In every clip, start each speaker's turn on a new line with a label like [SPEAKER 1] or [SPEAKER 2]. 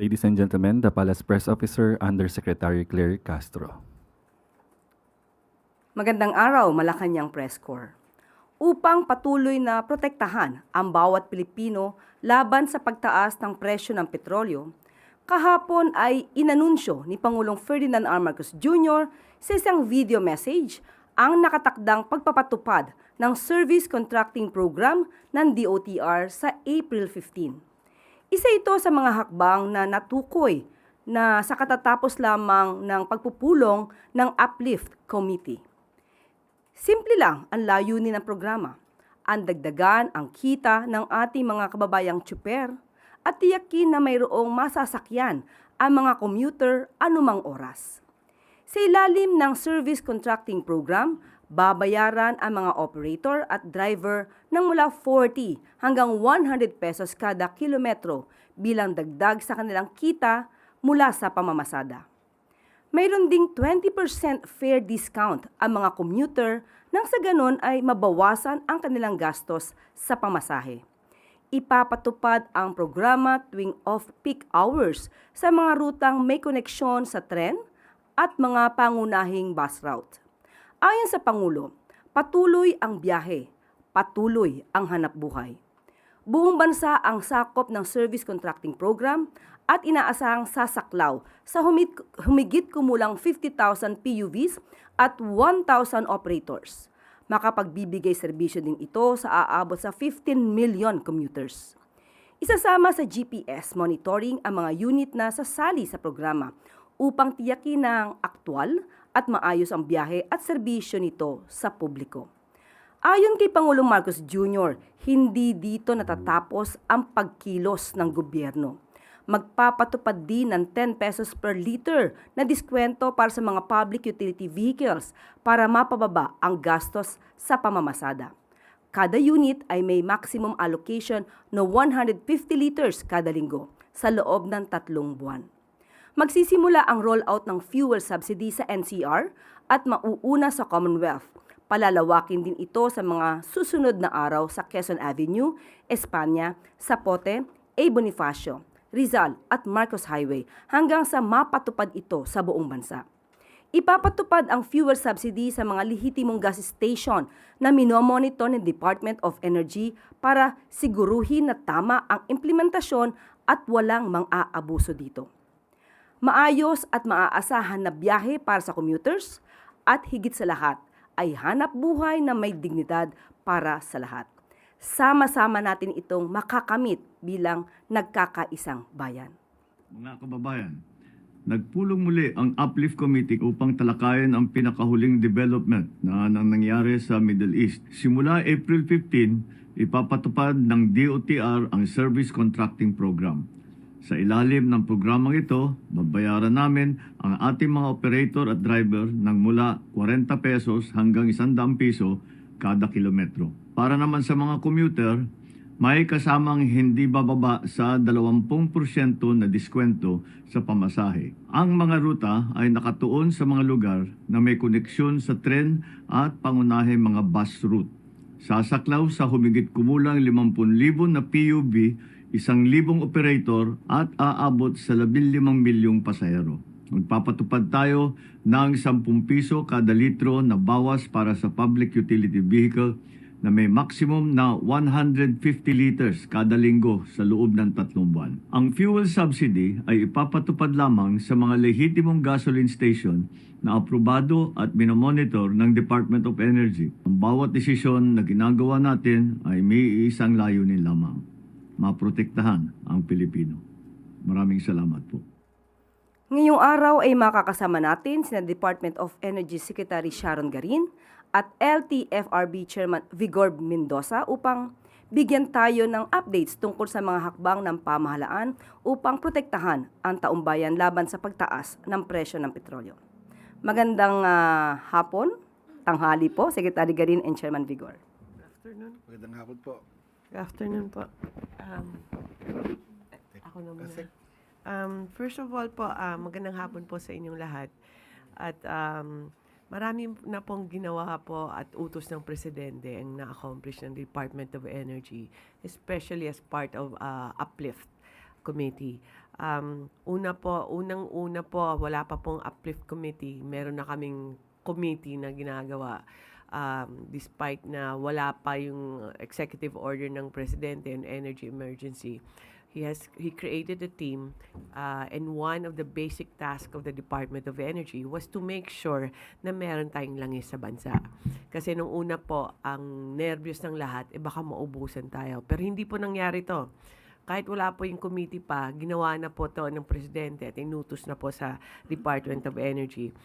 [SPEAKER 1] Ladies and gentlemen, the Palace Press Officer, Undersecretary Claire Castro.
[SPEAKER 2] Magandang araw, Malacanang Press Corps. Upang patuloy na protektahan ang bawat Pilipino laban sa pagtaas ng presyo ng petrolyo, kahapon ay inanunsyo ni Pangulong Ferdinand R. Marcos Jr. sa isang video message ang nakatakdang pagpapatupad ng Service Contracting Program ng DOTR sa April 15. Isa ito sa mga hakbang na natukoy na sa katatapos lamang ng pagpupulong ng Uplift Committee. Simple lang ang layunin ng programa, ang dagdagan ang kita ng ating mga kababayang tsuper at tiyakin na mayroong masasakyan ang mga commuter anumang oras. Sa ilalim ng Service Contracting Program, babayaran ang mga operator at driver ng mula 40 hanggang 100 pesos kada kilometro bilang dagdag sa kanilang kita mula sa pamamasada. Mayroon ding 20% fare discount ang mga commuter nang sa ganon ay mabawasan ang kanilang gastos sa pamasahe. Ipapatupad ang programa tuwing off-peak hours sa mga rutang may koneksyon sa tren at mga pangunahing bus route. Ayon sa Pangulo, patuloy ang biyahe, patuloy ang hanapbuhay. Buong bansa ang sakop ng Service Contracting Program at inaasahang sasaklaw sa humigit kumulang 50,000 PUVs at 1,000 operators. Makapagbibigay serbisyo din ito sa aabot sa 15 million commuters. Isasama sa GPS monitoring ang mga unit na sasali sa programa upang tiyakin ng aktwal at maayos ang biyahe at serbisyo nito sa publiko. Ayon kay Pangulong Marcos Jr., hindi dito natatapos ang pagkilos ng gobyerno. Magpapatupad din ng 10 pesos per liter na diskwento para sa mga public utility vehicles para mapababa ang gastos sa pamamasada. Kada unit ay may maximum allocation na 150 liters kada linggo sa loob ng 3 buwan. Magsisimula ang rollout ng fuel subsidy sa NCR at mauuna sa Commonwealth. Palalawakin din ito sa mga susunod na araw sa Quezon Avenue, Espanya, Zapote, A. Bonifacio, Rizal at Marcos Highway hanggang sa mapatupad ito sa buong bansa. Ipapatupad ang fuel subsidy sa mga lehitimong gas station na minomonitor ng Department of Energy para siguruhin na tama ang implementasyon at walang mang-aabuso dito. Maayos at maaasahan na biyahe para sa commuters at higit sa lahat ay hanap buhay na may dignidad para sa lahat. Sama-sama natin itong makakamit bilang nagkakaisang bayan.
[SPEAKER 3] Mga kababayan, nagpulong muli ang Uplift Committee upang talakayin ang pinakahuling development na nangyari sa Middle East. Simula April 15, ipapatupad ng DOTR ang Service Contracting Program. Sa ilalim ng programang ito, babayaran namin ang ating mga operator at driver ng mula 40 pesos hanggang 100 piso kada kilometro. Para naman sa mga commuter, may kasamang hindi bababa sa 20% na diskwento sa pamasahe. Ang mga ruta ay nakatuon sa mga lugar na may koneksyon sa tren at pangunahing mga bus route. Sasaklaw sa humigit kumulang 50,000 na PUV, 1,000 operator at aabot sa 15 milyong pasahero. Magpapatupad tayo ng 10 piso kada litro na bawas para sa public utility vehicle na may maximum na 150 liters kada linggo sa loob ng 3 buwan. Ang fuel subsidy ay ipapatupad lamang sa mga lehitimong gasoline station na aprobado at minomonitor ng Department of Energy. Ang bawat desisyon na ginagawa natin ay may isang layunin lamang: maprotektahan ang Pilipino. Maraming salamat po.
[SPEAKER 2] Ngayong araw ay makakasama natin sina Department of Energy Secretary Sharon Garin at LTFRB Chairman Vigor Mendoza upang bigyan tayo ng updates tungkol sa mga hakbang ng pamahalaan upang protektahan ang taumbayan laban sa pagtaas ng presyo ng petrolyo. Magandang hapon, tanghali po, Secretary Garin and Chairman Vigor.
[SPEAKER 4] Good afternoon.
[SPEAKER 5] Magandang hapon po.
[SPEAKER 4] Good afternoon po. Ako na muna. First of all po, magandang hapon po sa inyong lahat. At marami na pong ginawa po at utos ng Presidente ang na-accomplish ng Department of Energy, especially as part of Uplift. committee. Unang-una po, wala pa pong uplift committee. Meron na kaming committee na ginagawa despite na wala pa yung executive order ng presidente on energy emergency. He created a team and one of the basic tasks of the Department of Energy was to make sure na meron tayong langis sa bansa. Kasi nung una po, ang nervyos ng lahat, baka maubusan tayo. Pero hindi po nangyari to. Kahit wala po yung committee pa, ginawa na po to ng presidente at inutos na po sa Department of Energy.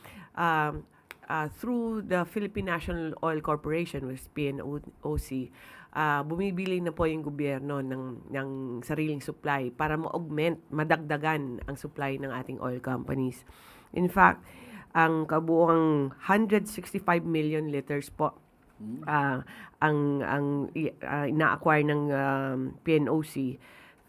[SPEAKER 4] Through the Philippine National Oil Corporation, which is PNOC, bumibili na po yung gobyerno ng sariling supply para ma-augment, madagdagan ang supply ng ating oil companies. In fact, ang kabuuang 165 million liters po ang ina-acquire ng PNOC.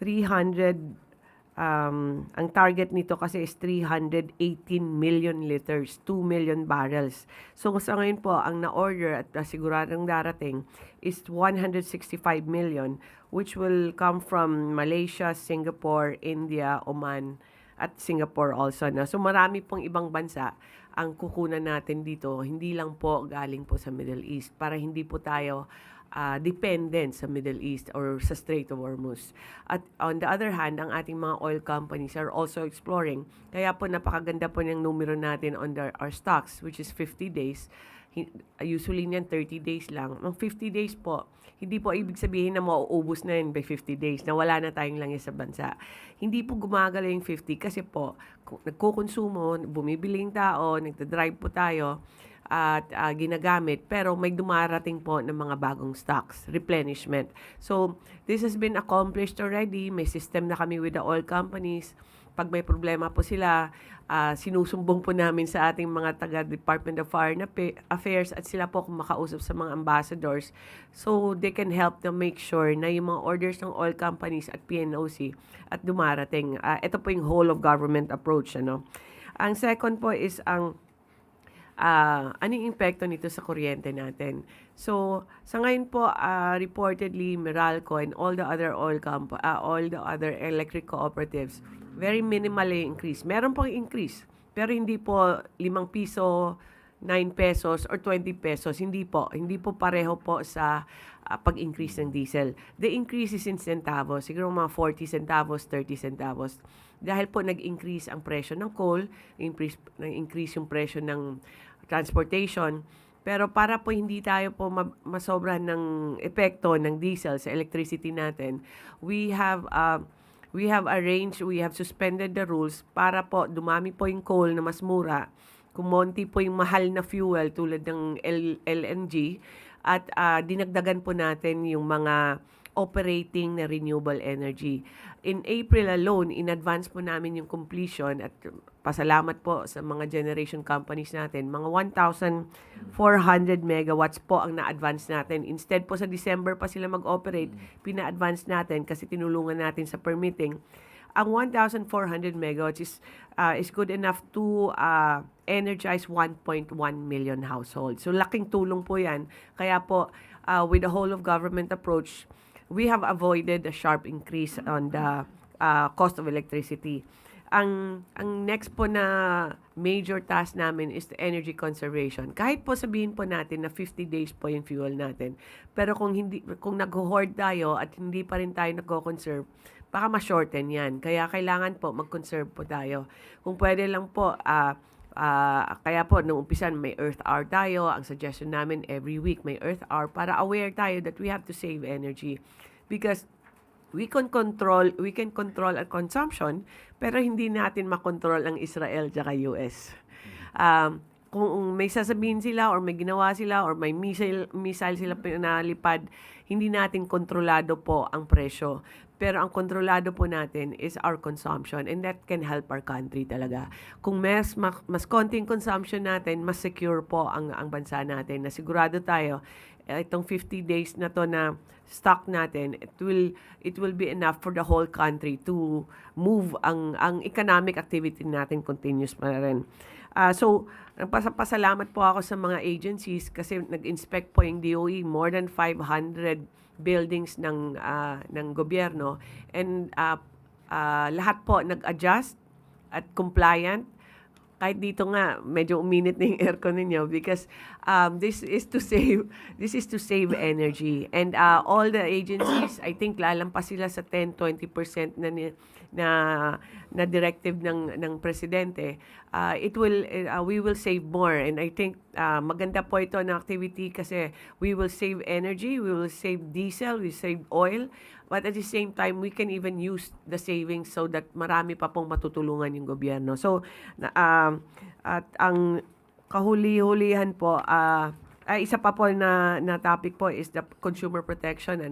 [SPEAKER 4] 300 ang target nito kasi is 318 million liters, 2 million barrels. So sa ngayon po, ang na-order at siguradong darating is 165 million, which will come from Malaysia, Singapore, India, Oman, at Singapore also. No? So marami pong ibang bansa ang kukunan natin dito, hindi lang po galing po sa Middle East, para hindi po tayo dependent sa Middle East or sa Strait of Hormuz. At on the other hand, ang ating mga oil companies are also exploring. Kaya po napakaganda po ng numero natin on our stocks, which is 50 days. Usually niyan 30 days lang. Ang 50 days po, hindi po ibig sabihin na mauubos na yun by 50 days, na wala na tayong langis sa bansa. Hindi po gumagalaw yung 50 kasi po, nagkukonsumo, bumibili yung tao, nagdadrive po tayo, at ginagamit, pero may dumarating po ng mga bagong stocks, replenishment. So, this has been accomplished already. May system na kami with the oil companies. Pag may problema po sila, sinusumbong po namin sa ating mga taga-Department of Foreign Affairs at sila po kumakausap sa mga ambassadors so they can help them make sure na yung mga orders ng oil companies at PNOC at dumarating. Ito po yung whole of government approach. Ano? Ang second po is anong impacto nito sa kuryente natin. So, sa ngayon po, reportedly, Meralco and all the other all the other electric cooperatives, very minimally increase. Meron pong increase, pero hindi po 5 piso, 9 pesos, or 20 pesos. Hindi po. Hindi po pareho po sa pag-increase ng diesel. The increase is in centavos. Siguro mga 40 centavos, 30 centavos. Dahil po nag-increase ang presyo ng coal, nag-increase yung presyo ng transportation, pero para po hindi tayo po masobra ng epekto ng diesel sa electricity natin, we have suspended the rules para po dumami po yung coal na mas mura, kumonti po yung mahal na fuel tulad ng LNG, at dinagdagan po natin yung mga operating na renewable energy. In April alone, in advance po namin yung completion at pasalamat po sa mga generation companies natin. Mga 1,400 megawatts po ang na-advance natin. Instead po sa December pa sila mag-operate, pina-advance natin kasi tinulungan natin sa permitting. Ang 1,400 megawatts is good enough to energize 1.1 million households. So laking tulong po yan. Kaya po, with the whole of government approach, we have avoided a sharp increase on the cost of electricity. Ang next po na major task namin is the energy conservation. Kahit po sabihin po natin na 50 days po yung fuel natin, pero kung nag-hoard tayo at hindi pa rin tayo nagko-conserve, baka ma-shorten yan. Kaya kailangan po mag-conserve po tayo. Kung pwede lang po, kaya po nung umpisan may earth hour tayo. Ang suggestion namin every week may earth hour para aware tayo that we have to save energy. Because we can control our consumption, pero hindi natin makontrol ang Israel at US. Kung may sasabihin sila or may ginawa sila or may missile sila pinalipad, hindi natin kontrolado po ang presyo. Pero ang kontrolado po natin is our consumption, and that can help our country talaga. Kung mas konting consumption natin, mas secure po ang bansa natin. Na sigurado tayo, itong 50 days na to na stock natin, it will be enough for the whole country to move ang economic activity natin continuous pa rin. So, pasalamat po ako sa mga agencies kasi nag-inspect po yung DOE, more than 500 buildings ng gobyerno, and lahat po nag-adjust at compliant. Kahit dito nga medyo uminit na yung aircon ninyo because this is to save energy, and all the agencies, I think lalampas sila sa 10-20% na directive ng presidente. We will save more, and I think maganda po ito na activity kasi we will save energy, we will save diesel, we save oil, but at the same time we can even use the savings so that marami pa pong matutulungan yung gobyerno. So at ang kahuli-hulihan po, isa pa po na topic po is the consumer protection.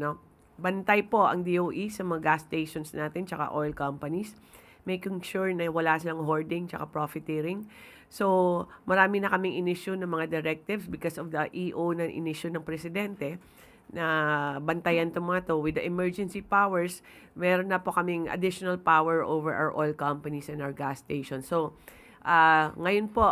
[SPEAKER 4] Bantay po ang DOE sa mga gas stations natin tsaka oil companies, making sure na wala silang hoarding tsaka profiteering. So marami na kaming inisyu ng mga directives because of the EO na inisyu ng presidente na bantayan to mga to. With the emergency powers, meron na po kaming additional power over our oil companies and our gas stations. So ngayon po,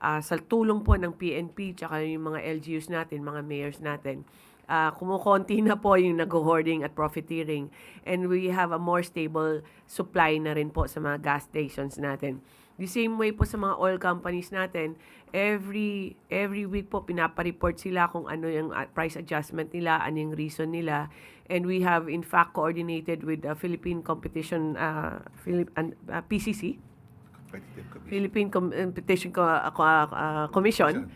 [SPEAKER 4] sa tulong po ng PNP tsaka yung mga LGUs natin, mga mayors natin, kumukonti na po yung nag-hoarding at profiteering, and we have a more stable supply na rin po sa mga gas stations natin. The same way po sa mga oil companies natin, every week po pinapareport sila kung ano yung price adjustment nila, ano yung reason nila, and we have in fact coordinated with the Philippine Competition PCC, Philippine Competition Commission,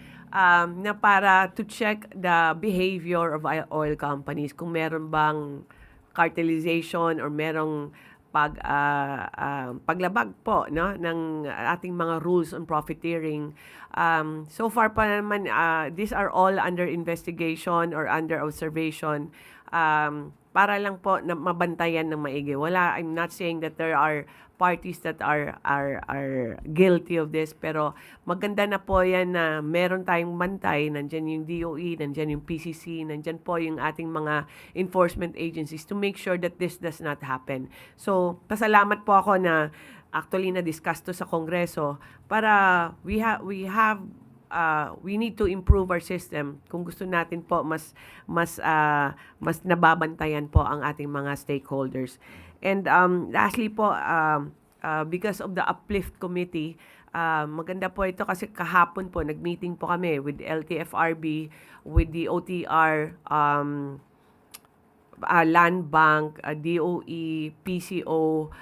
[SPEAKER 4] na para to check the behavior of oil companies, kung meron bang cartelization or merong paglabag po ng ating mga rules on profiteering. So far pa naman, these are all under investigation or under observation, para lang po na mabantayan ng maigi. I'm not saying that there are parties that are guilty of this, pero maganda na po yan na meron tayong bantay, nandyan yung DOE, nandyan yung PCC, nandyan po yung ating mga enforcement agencies to make sure that this does not happen. So, pasalamat po ako na actually na-discuss to sa Kongreso para we need to improve our system kung gusto natin po mas nababantayan po ang ating mga stakeholders. And lastly po, because of the Uplift Committee, maganda po ito kasi kahapon po nag-meeting po kami with LTFRB, with the OTR, Land Bank, DOE, PCO,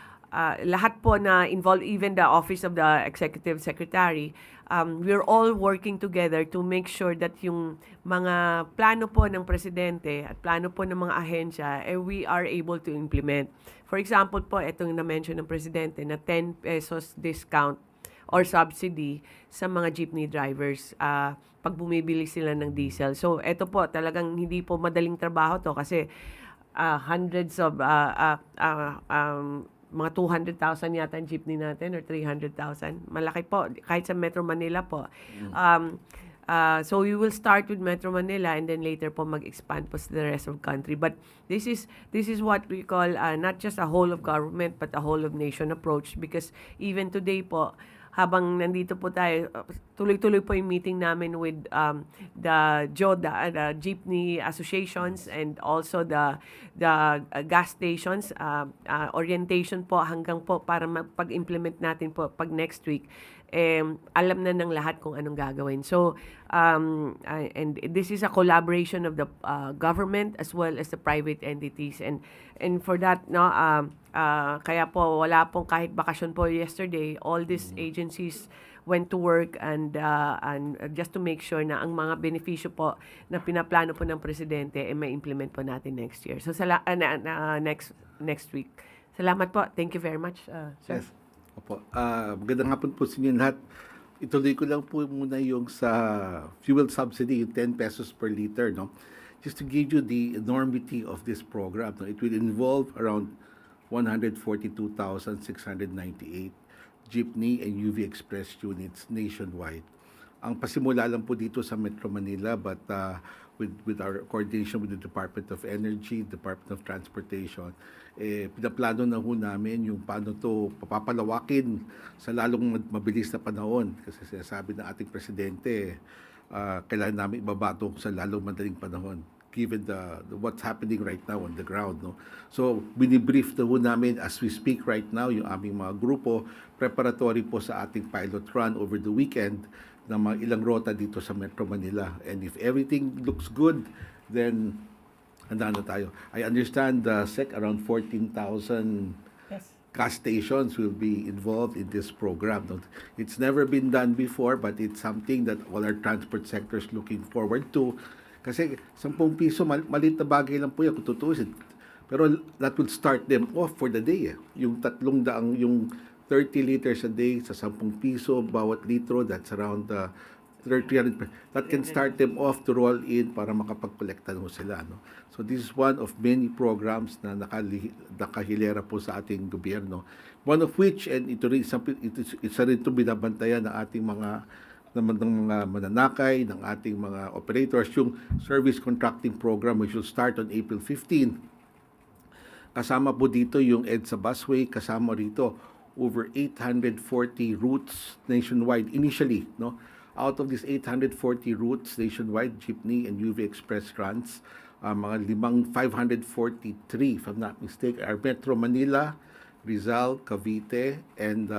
[SPEAKER 4] lahat po na involved, even the Office of the Executive Secretary. We're all working together to make sure that yung mga plano po ng presidente at plano po ng mga ahensya, we are able to implement. For example po, itong na-mention ng presidente na 10 pesos discount or subsidy sa mga jeepney drivers pag bumibili sila ng diesel. So, ito po, talagang hindi po madaling trabaho to kasi hundreds of mga 200,000 yata ang jeepney natin or 300,000. Malaki po, kahit sa Metro Manila po. So we will start with Metro Manila and then later po mag-expand po sa the rest of the country. But this is what we call not just a whole of government but a whole of nation approach, because even today po, habang nandito po tayo, tuloy-tuloy po yung meeting namin with the JODA, the Jeepney Associations, and also the gas stations, orientation po hanggang po para pag-implement natin po pag next week. Alam na ng lahat kung anong gagawin. So, and this is a collaboration of the government as well as the private entities. And for that, kaya po wala pong kahit bakasyon po yesterday. All these agencies went to work and just to make sure na ang mga benepisyo po na pinaplano po ng presidente may implement po natin next year. So next week. Salamat po. Thank you very much, sir.
[SPEAKER 5] Yes. Opo. Magandang hapon po sa inyo lahat. Ituloy ko lang po muna yung sa fuel subsidy, yung 10 pesos per liter, no? Just to give you the enormity of this program, no? It will involve around 142,698 jeepney and UV Express units nationwide. Ang pasimula lang po dito sa Metro Manila, but with our coordination with the Department of Energy, Department of Transportation, pinaplano na ho namin yung paano to papapalawakin sa lalong mabilis na panahon. Kasi sinasabi ng ating presidente, kailangan namin ibabato sa lalong madaling panahon. given what's happening right now on the ground, no. So binibrief na ho namin as we speak right now yung aming mga grupo preparatory po sa ating pilot run over the weekend ng mga ilang rota dito sa Metro Manila. And if everything looks good, then handa na tayo. I understand, Sec, around 14,000 gas stations will be involved in this program. No? It's never been done before, but it's something that all our transport sector is looking forward to. Kasi 10 piso, maliit na bagay lang po yan kung tutuusin. Pero that would start them off for the day. Yung 300, yung 30 liters a day sa 10 piso bawat litro, that's around 300. That can start them off to roll in para makapag-collecta mo sila. No? So this is one of many programs na nakahilera po sa ating gobyerno. One of which, and ito rin, isa rin ito binabantayan ng ating mga mananakay, ng ating mga operators, yung service contracting program which will start on April 15. Kasama po dito yung EDSA busway, kasama rito over 840 routes nationwide initially, no? Out of these 840 routes nationwide, jeepney and UV Express runs, mga 543, if I'm not mistaken, are Metro Manila, Rizal, Cavite, and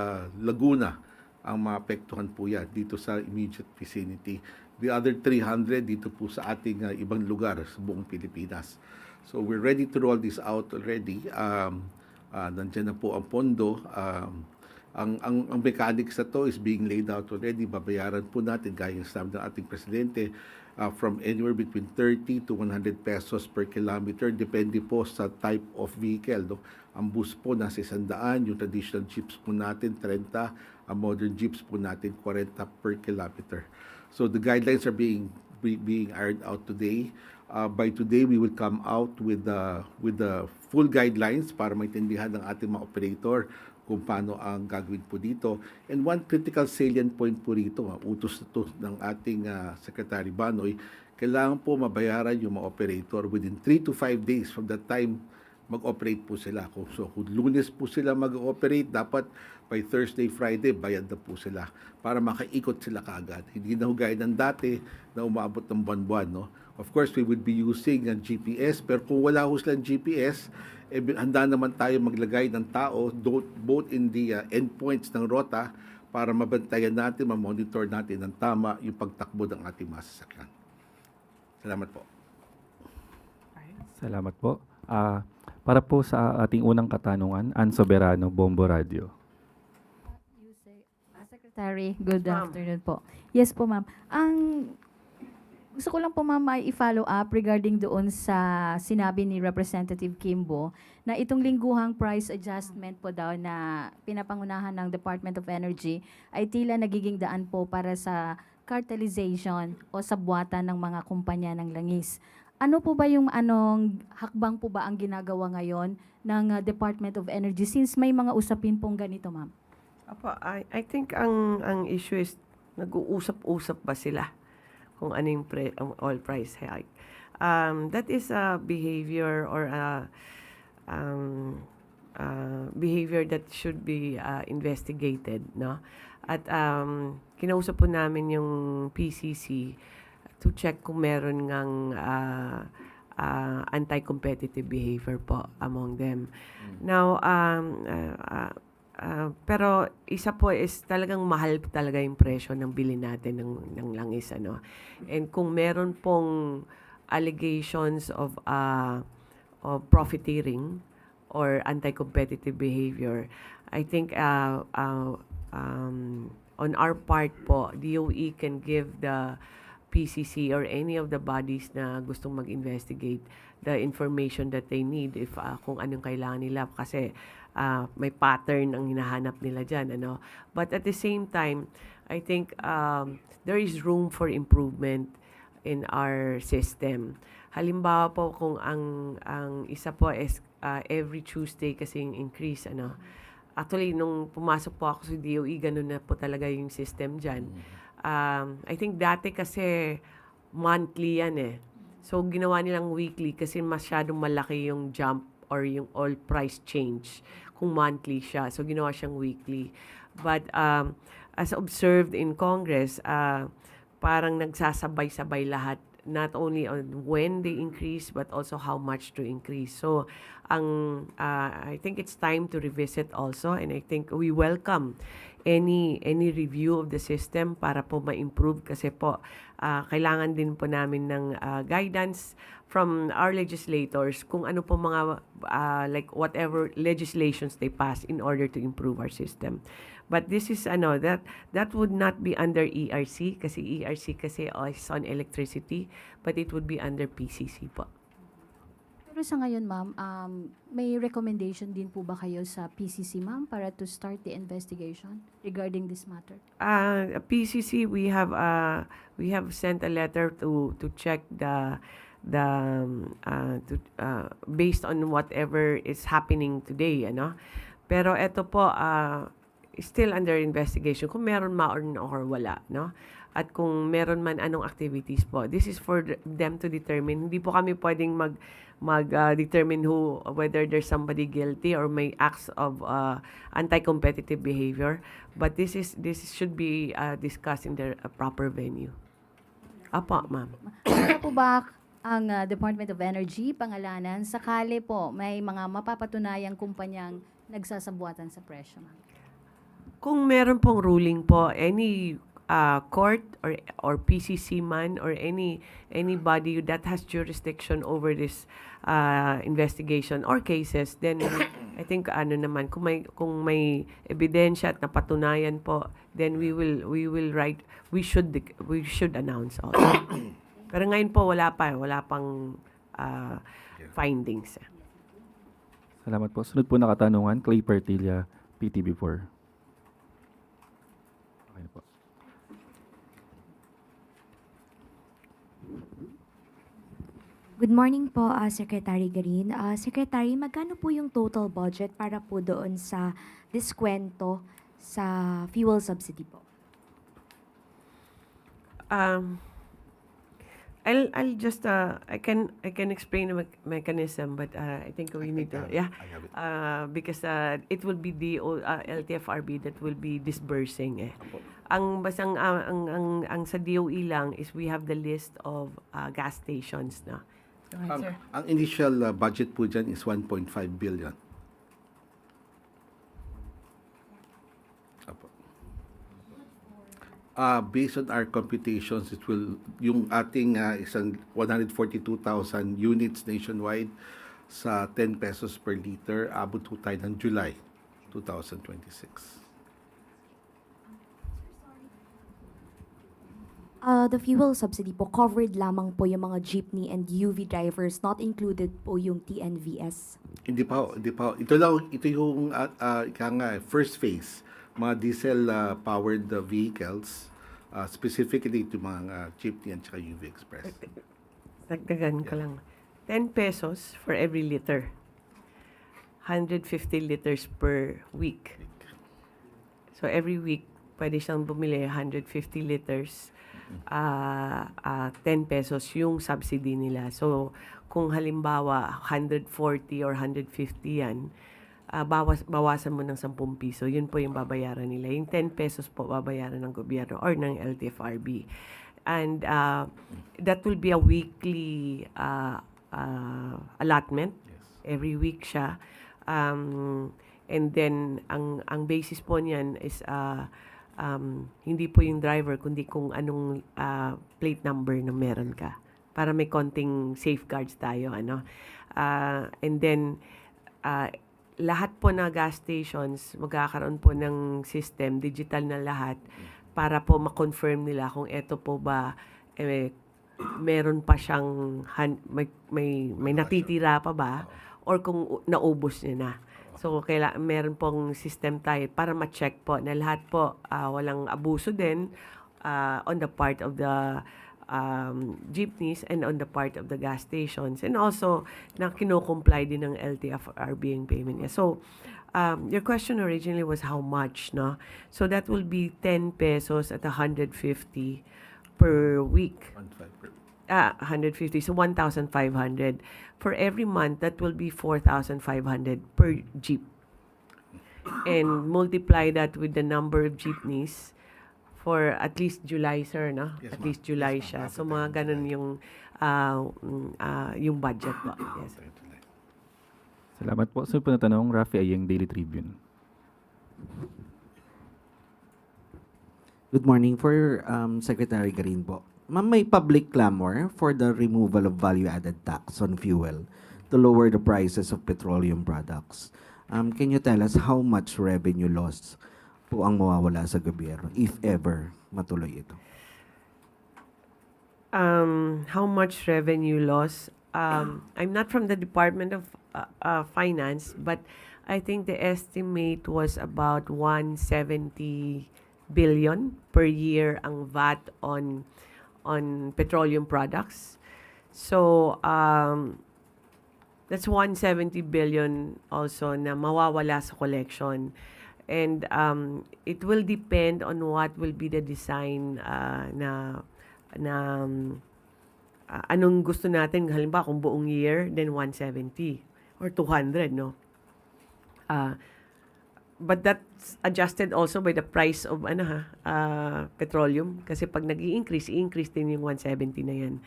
[SPEAKER 5] Laguna ang maapektuhan po yan dito sa immediate vicinity. The other 300 dito po sa ating ibang lugar sa buong Pilipinas. So we're ready to roll this out already. Nandiyan na po ang pondo. Ang mechanics na to is being laid out already. Babayaran po natin, gaya ng sabi ng ating presidente, from anywhere between 30 to 100 pesos per kilometer, depende po sa type of vehicle. No? Ang bus po nasa 100, yung traditional jeeps po natin 30, ang modern jeeps po natin 40 per kilometer. So the guidelines are being ironed out today. By today, we will come out with the full guidelines para maintindihan ng ating mga operator kung paano ang gagawin po dito. And one critical salient point po rito, utos na to ng ating Secretary Banoy, kailangan po mabayaran yung mga operator within 3 to 5 days from the time mag-operate po sila. So kung Lunes po sila mag-operate, dapat by Thursday, Friday, bayad na po sila para makaikot sila kaagad. Hindi na gaya ng dati na umaabot ng buwan-buwan. No? Of course, we would be using ang GPS, pero kung wala ho silang GPS, handa naman tayo maglagay ng tao both in the endpoints ng rota para mabantayan natin, ma-monitor natin ng tama yung pagtakbo ng ating mga sasakyan. Salamat po.
[SPEAKER 1] Salamat po. Para po sa ating unang katanungan, Ann Soberano, Bombo Radio.
[SPEAKER 6] Secretary, good
[SPEAKER 4] Ma'am.
[SPEAKER 6] afternoon po. Yes po, ma'am. Gusto ko lang po, ma'am, ay i-follow up regarding doon sa sinabi ni Representative Kimbo na itong lingguhang price adjustment po daw na pinapangunahan ng Department of Energy ay tila nagiging daan po para sa cartelization o sabwatan ng mga kumpanya ng langis. Ano po ba yung hakbang po ba ang ginagawa ngayon ng Department of Energy since may mga usapin pong ganito, ma'am?
[SPEAKER 4] Apo, I think ang issue is nag-uusap-usap ba sila kung ano yung ang oil price hike. That is a behavior or behavior that should be investigated, no? At kinausap po namin yung PCC to check kung meron ngang anti-competitive behavior po among them. Now, pero isa po is talagang mahal talaga yung presyo ng bili natin ng langis, ano. And kung meron pong allegations of profiteering or anti-competitive behavior, I think on our part po, DOE can give the PCC or any of the bodies na gustong mag-investigate the information that they need if kung anong kailangan nila kasi may pattern ang hinahanap nila dyan, ano. But at the same time, I think there is room for improvement in our system. Halimbawa po kung ang isa po is every Tuesday kasing increase, ano. Actually, nung pumasok po ako sa DOE, ganun na po talaga yung system dyan. I think dati kasi monthly yan eh. So, ginawa nilang weekly kasi masyadong malaki yung jump or yung oil price change kung monthly siya. So, ginawa siyang weekly. But as observed in Congress, parang nagsasabay-sabay lahat not only on when they increase but also how much to increase. So I think it's time to revisit also, and I think we welcome any review of the system para po ma-improve, kasi po kailangan din po namin ng guidance from our legislators kung ano po mga like whatever legislations they pass in order to improve our system. But this is that would not be under ERC, kasi ERC kasi is on electricity, but it would be under PCC po.
[SPEAKER 6] Pero sa ngayon, ma'am, may recommendation din po ba kayo sa PCC, ma'am, para to start the investigation regarding this matter?
[SPEAKER 4] PCC, we have sent a letter to check based on whatever is happening today, ano. Pero ito po still under investigation kung meron or wala, no? At kung meron man anong activities po. This is for them to determine. Hindi po kami pwedeng determine whether there's somebody guilty or may acts of anti-competitive behavior. But this should be discussed in the proper venue. Apo, ma'am.
[SPEAKER 6] Ano po ba ang Department of Energy, pangalanan, sakali po may mga mapapatunayang kumpanyang nagsasabuatan sa presyo, ma'am?
[SPEAKER 4] Kung meron pong ruling po, any court or PCC man or anybody that has jurisdiction over this investigation or cases, then I think naman kung may ebidensya at napatunayan po, then we should announce also. Pero ngayon po wala pang findings.
[SPEAKER 1] Salamat po. Sunod po na katanungan, Clay Pertilla, PTV4. Okay na po.
[SPEAKER 7] Good morning po, Secretary Garin. Secretary, magkano po yung total budget para po doon sa diskwento sa fuel subsidy po?
[SPEAKER 4] I'll just I can explain the mechanism, but I think we need to
[SPEAKER 5] I have it.
[SPEAKER 4] because it will be the LTFRB that will be disbursing. Ang basang ang sa DOE lang is we have the list of gas stations na. Go ahead, sir.
[SPEAKER 5] Ang initial budget po dyan is 1.5 billion. Apo. Based on our computations, yung ating isang 142,000 units nationwide sa 10 pesos per liter, abot po tayo ng July 2026.
[SPEAKER 7] The fuel subsidy po, covered lamang po yung mga jeepney and UV drivers, not included po yung TNVS.
[SPEAKER 5] Hindi pa. Ito yung first phase, mga diesel-powered vehicles, specifically ito mga jeepney at saka UV Express.
[SPEAKER 4] Dagdagan ko lang. 10 pesos for every liter. 150 liters per week. So every week, pwede siyang bumili 150 liters. 10 pesos yung subsidy nila. So, kung halimbawa 140 or 150 yan, bawasan mo ng 10 piso, yun po yung babayaran nila. Yung 10 pesos po babayaran ng gobyerno or ng LTFRB. And that will be a weekly allotment.
[SPEAKER 5] Yes.
[SPEAKER 4] Every week siya. And then, ang basis po niyan is hindi po yung driver, kundi kung anong plate number na meron ka. Para may konting safeguards tayo, ano. And then, lahat po na gas stations, magkakaroon po ng system, digital na lahat, para po ma-confirm nila kung eto po ba, meron pa siyang, may natitira pa ba, or kung naubos niya na. So, meron pong system tayo para ma-check po na lahat po walang abuso din on the part of the jeepneys and on the part of the gas stations. And also, na kino-comply din ng LTFRB yung payment niya. So, your question originally was how much, no? So, that will be 10 pesos at 150 per week. 150, so 1,500. For every month, that will be 4,500 per jeep. And multiply that with the number of jeepneys for at least July, sir, no?
[SPEAKER 5] Yes,
[SPEAKER 4] At
[SPEAKER 5] ma'am.
[SPEAKER 4] least July
[SPEAKER 5] Yes, ma'am.
[SPEAKER 4] siya.
[SPEAKER 5] After
[SPEAKER 4] So,
[SPEAKER 5] tayo
[SPEAKER 4] mga
[SPEAKER 5] ng
[SPEAKER 4] ganun
[SPEAKER 5] July.
[SPEAKER 4] yung budget po. Yes.
[SPEAKER 1] Salamat po. Sunod po na tanong, Rafi Ayeng, Daily Tribune.
[SPEAKER 8] Good morning for Secretary Garin po. Ma'am, may public clamor for the removal of value-added tax on fuel to lower the prices of petroleum products. Can you tell us how much revenue loss po ang mawawala sa gobyerno if ever matuloy ito?
[SPEAKER 4] How much revenue loss? I'm not from the Department of Finance, but I think the estimate was about 170 billion per year ang VAT on petroleum products. So that's 170 billion also na mawawala sa collection. And it will depend on what will be the design anong gusto natin. Halimbawa, kung buong year, then 170 or 200, no? But that's adjusted also by the price of petroleum. Kasi pag nag-i-increase, i-increase din yung 170 na yan.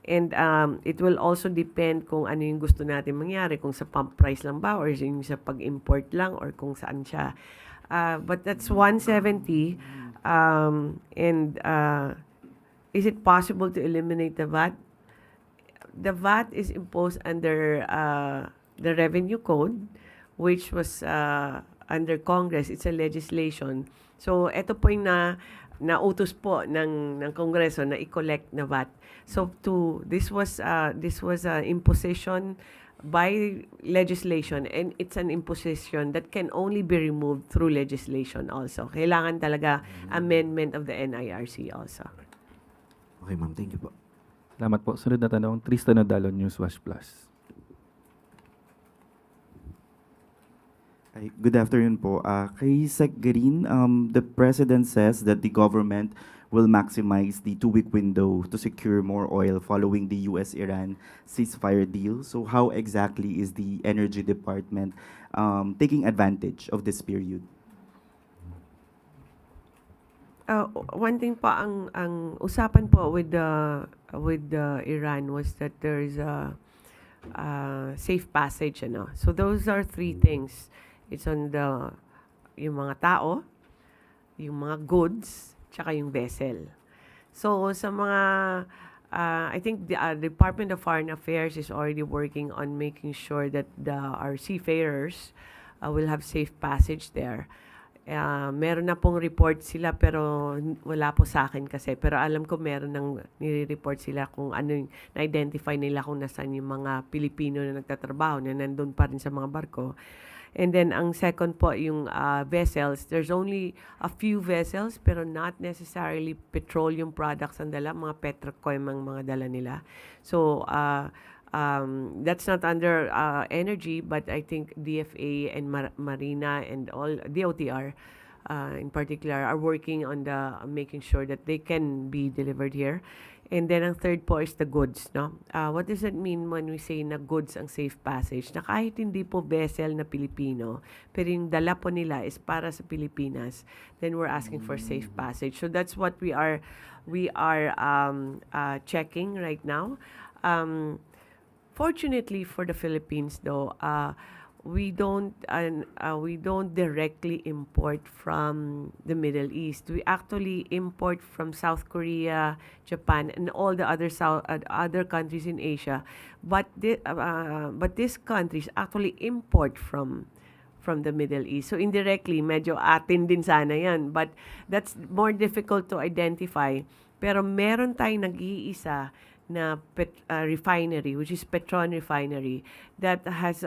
[SPEAKER 4] And it will also depend kung ano yung gusto natin mangyari, kung sa pump price lang ba or yung sa pag-import lang or kung saan siya. But that's 170. Is it possible to eliminate the VAT? The VAT is imposed under the Revenue Code, which was under Congress. It's a legislation. So, ito po yung nautos po ng Kongreso na i-collect na VAT. So, this was imposition by legislation, and it's an imposition that can only be removed through legislation also. Kailangan talaga amendment of the NIRC also.
[SPEAKER 8] Okay, ma'am. Thank you po.
[SPEAKER 1] Salamat po. Sunod na tanong, Tristan Odalo, Newswatch Plus.
[SPEAKER 9] Ay, good afternoon po. Kay Sec Green, the President says that the government will maximize the 2-week window to secure more oil following the US-Iran ceasefire deal. So how exactly is the Energy Department taking advantage of this period?
[SPEAKER 4] One thing pa ang usapan po with Iran was that there is a safe passage, So those are three things. It's on yung mga tao, yung mga goods, tsaka yung vessel. So sa mga I think the Department of Foreign Affairs is already working on making sure that our seafarers will have safe passage there. Meron na pong report sila pero wala po sa akin kasi. Pero alam ko meron nang nire-report sila kung ano yung na-identify nila kung nasaan yung mga Pilipino na nagtatrabaho na nandun pa rin sa mga barko. And then ang second po yung vessels. There's only a few vessels pero not necessarily petroleum products ang dala. Mga petrochem ang mga dala nila. So, that's not under energy, but I think DFA and Marina and all DOTR in particular are working on making sure that they can be delivered here. And then ang third po is the goods, no? What does it mean when we say na goods ang safe passage? Na kahit hindi po vessel na Pilipino, pero yung dala po nila is para sa Pilipinas, then we're asking for safe passage. So that's what we are checking right now. Fortunately for the Philippines, though, we don't directly import from the Middle East. We actually import from South Korea, Japan, and all the other countries in Asia. But these countries actually import from the Middle East. So indirectly, medyo atin din sana yan. But that's more difficult to identify. Pero meron tayong nag-iisa na refinery, which is Petron Refinery, that has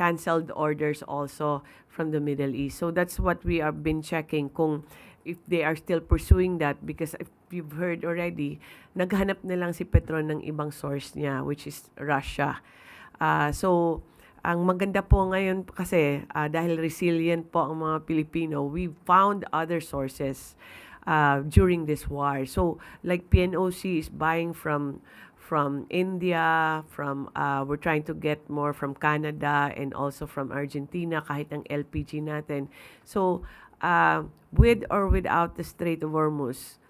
[SPEAKER 4] canceled orders also from the Middle East. So that's what we have been checking kung if they are still pursuing that, because if you've heard already, naghanap na lang si Petron ng ibang source niya, which is Russia. So ang maganda po ngayon kasi dahil resilient po ang mga Pilipino, we found other sources during this war. So, like PNOC is buying from from India, we're trying to get more from Canada and also from Argentina, kahit ang LPG natin. So, with or without the Strait of Hormuz,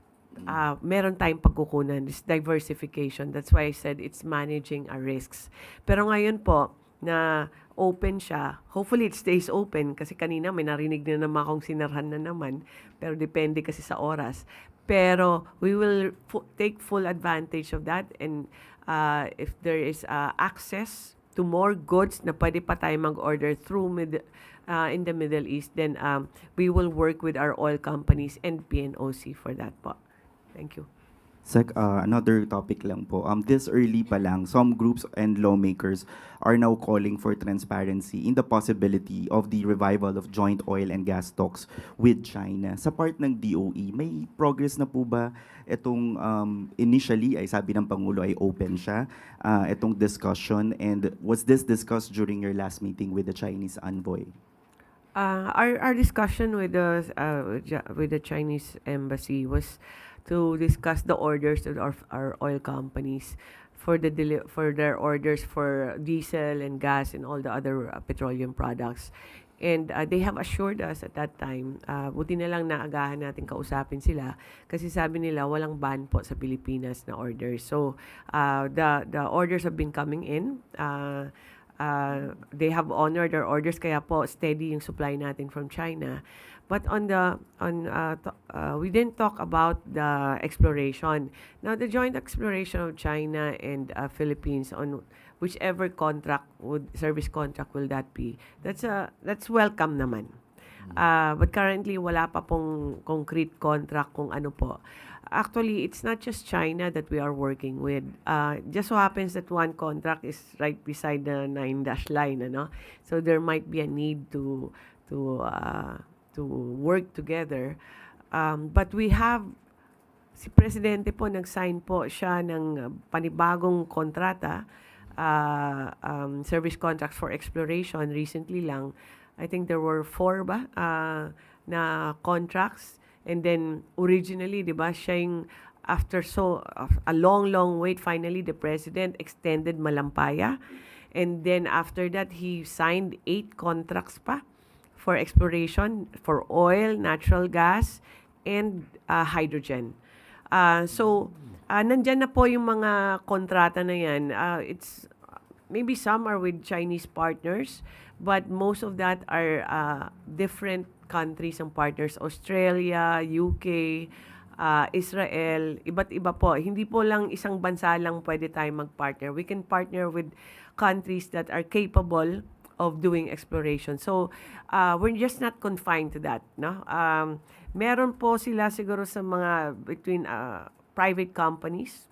[SPEAKER 4] meron tayong pagkukunan. This diversification. That's why I said it's managing our risks. Pero ngayon po, na open siya, hopefully it stays open kasi kanina may narinig na naman akong sinarhan na naman, pero depende kasi sa oras. Pero we will take full advantage of that, and if there is access to more goods na pwede pa tayo mag-order through in the Middle East, then we will work with our oil companies and PNOC for that po. Thank you.
[SPEAKER 9] Sec, another topic lang po. This early pa lang, some groups and lawmakers are now calling for transparency in the possibility of the revival of joint oil and gas talks with China. Sa part ng DOE, may progress na po ba itong initially, ay sabi ng Pangulo ay open siya, itong discussion, and was this discussed during your last meeting with the Chinese envoy?
[SPEAKER 4] Our discussion with the Chinese embassy was to discuss the orders of our oil companies for their orders for diesel and gas and all the other petroleum products. And they have assured us at that time, buti na lang naagahan natin kausapin sila kasi sabi nila walang ban po sa Pilipinas na orders. So the orders have been coming in. They have honored their orders, kaya po steady yung supply natin from China. But we didn't talk about the exploration. Now, the joint exploration of China and Philippines on whichever service contract will that be, that's welcome naman. But currently, wala pa pong concrete contract kung ano po. Actually, it's not just China that we are working with. Just so happens that one contract is right beside the 9-dash line, ano? So there might be a need to work together. But we have, si Presidente po, nag-sign po siya ng panibagong kontrata, service contracts for exploration recently lang. I think there were 4 ba na contracts. And then originally, 'di ba, siya yung after a long wait, finally the president extended Malampaya. And then after that, he signed 8 contracts pa for exploration for oil, natural gas, and hydrogen. So nandyan na po yung mga kontrata na yan. It's maybe some are with Chinese partners, but most of that are different countries and partners, Australia, UK, Israel, iba't iba po. Hindi po lang isang bansa lang pwede tayo mag-partner. We can partner with countries that are capable of doing exploration. So, we're just not confined to that. No? Meron po sila siguro sa mga between private companies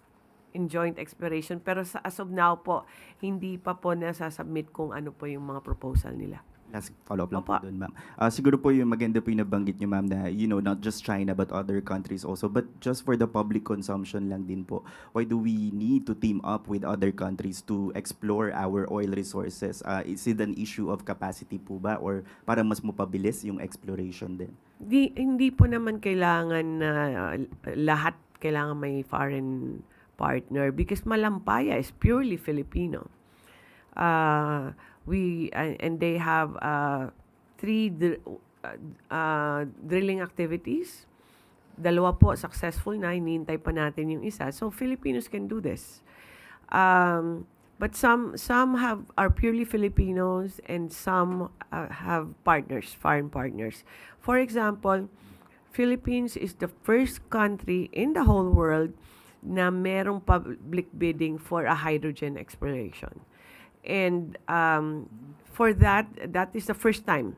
[SPEAKER 4] in joint exploration, pero as of now po, hindi pa po nasasubmit kung ano po yung mga proposal nila.
[SPEAKER 9] Last follow-up lang po
[SPEAKER 4] Opo.
[SPEAKER 9] doon, ma'am. Siguro po yung maganda po yung nabanggit niyo, ma'am, na, not just China but other countries also. But just for the public consumption lang din po, why do we need to team up with other countries to explore our oil resources? Is it an issue of capacity po ba? Or para mas mapabilis yung exploration din?
[SPEAKER 4] Hindi po naman kailangan na lahat kailangan may foreign partner because Malampaya is purely Filipino. And they have 3 drilling activities. 2 po successful na, hinihintay pa natin yung isa. So Filipinos can do this. But some are purely Filipinos and some have partners, foreign partners. For example, Philippines is the first country in the whole world na merong public bidding for a hydrogen exploration. And for that is the first time.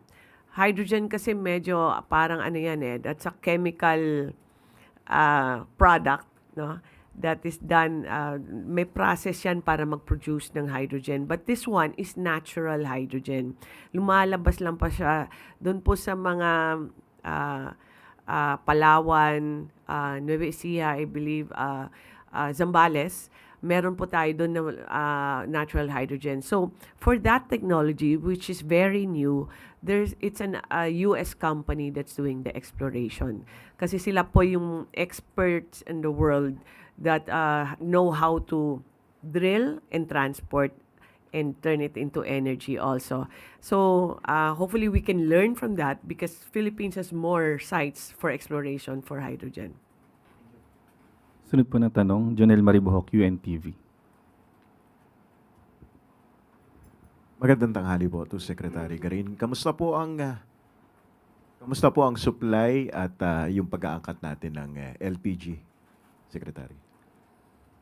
[SPEAKER 4] Hydrogen kasi medyo parang ano yan that's a chemical product, no? That is done, may process yan para mag-produce ng hydrogen. But this one is natural hydrogen. Lumalabas lang pa siya doon po sa mga Palawan, Nueva Ecija, I believe, Zambales. Meron po tayo doon na natural hydrogen. So, for that technology, which is very new, it's a US company that's doing the exploration. Kasi sila po yung experts in the world that know how to drill and transport and turn it into energy also. So hopefully we can learn from that because Philippines has more sites for exploration for hydrogen.
[SPEAKER 1] Sunod po na tanong, Jonel Maribohok, UNTV.
[SPEAKER 10] Magandang tanghali po to Secretary Garin. Kamusta po ang supply at yung pag-aangkat natin ng LPG, Secretary?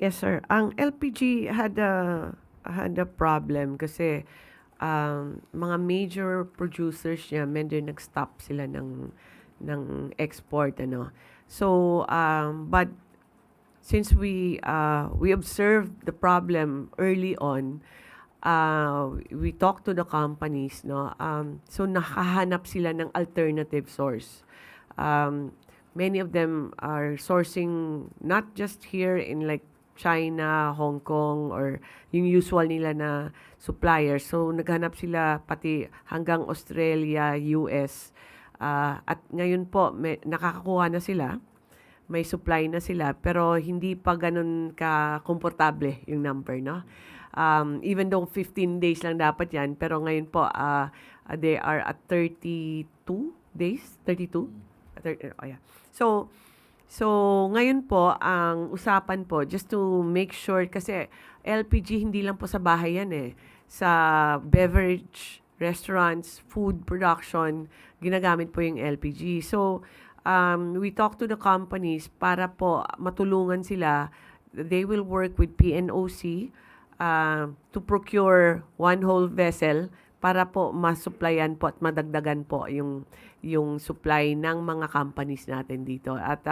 [SPEAKER 4] Yes, sir. Ang LPG had a problem kasi mga major producers niya, medyo nag-stop sila ng export, ano. So, but since we observed the problem early on, we talked to the companies, no. So nakahanap sila ng alternative source. Many of them are sourcing not just here in like China, Hong Kong, or yung usual nila na suppliers. So naghanap sila pati hanggang Australia, US. At ngayon po, nakakakuha na sila. May supply na sila, pero hindi pa ganun ka-komportable yung number, no? Even though 15 days lang dapat yan, pero ngayon po, they are at 32 days? 32? Oh, yeah. So ngayon po, ang usapan po, just to make sure, kasi LPG hindi lang po sa bahay yan eh. Sa beverage, restaurants, food production, ginagamit po yung LPG. So, we talk to the companies para po matulungan sila. They will work with PNOC to procure one whole vessel para po masupplyan po at madagdagan po yung supply ng mga companies natin dito. At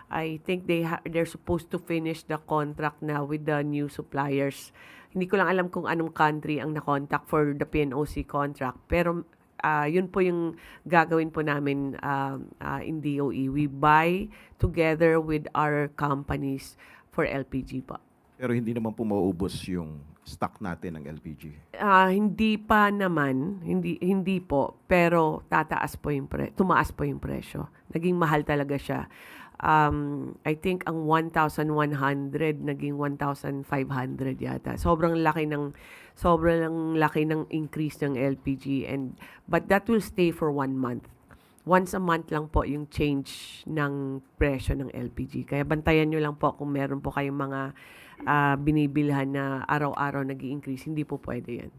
[SPEAKER 4] I think they're supposed to finish the contract now with the new suppliers. Hindi ko lang alam kung anong country ang na-contact for the PNOC contract, pero yun po yung gagawin po namin in DOE. We buy together with our companies for LPG po.
[SPEAKER 10] Pero hindi naman po mauubos yung stock natin ng LPG.
[SPEAKER 4] Hindi pa naman, hindi po, pero tumaas po yung presyo. Naging mahal talaga siya. I think ang 1,100 naging 1,500 yata. Sobrang laki ng increase ng LPG, but that will stay for 1 month. Once a month lang po yung change ng presyo ng LPG. Kaya bantayan nyo lang po kung meron po kayong mga binibilhan na araw-araw nag-i-increase. Hindi po pwede yan.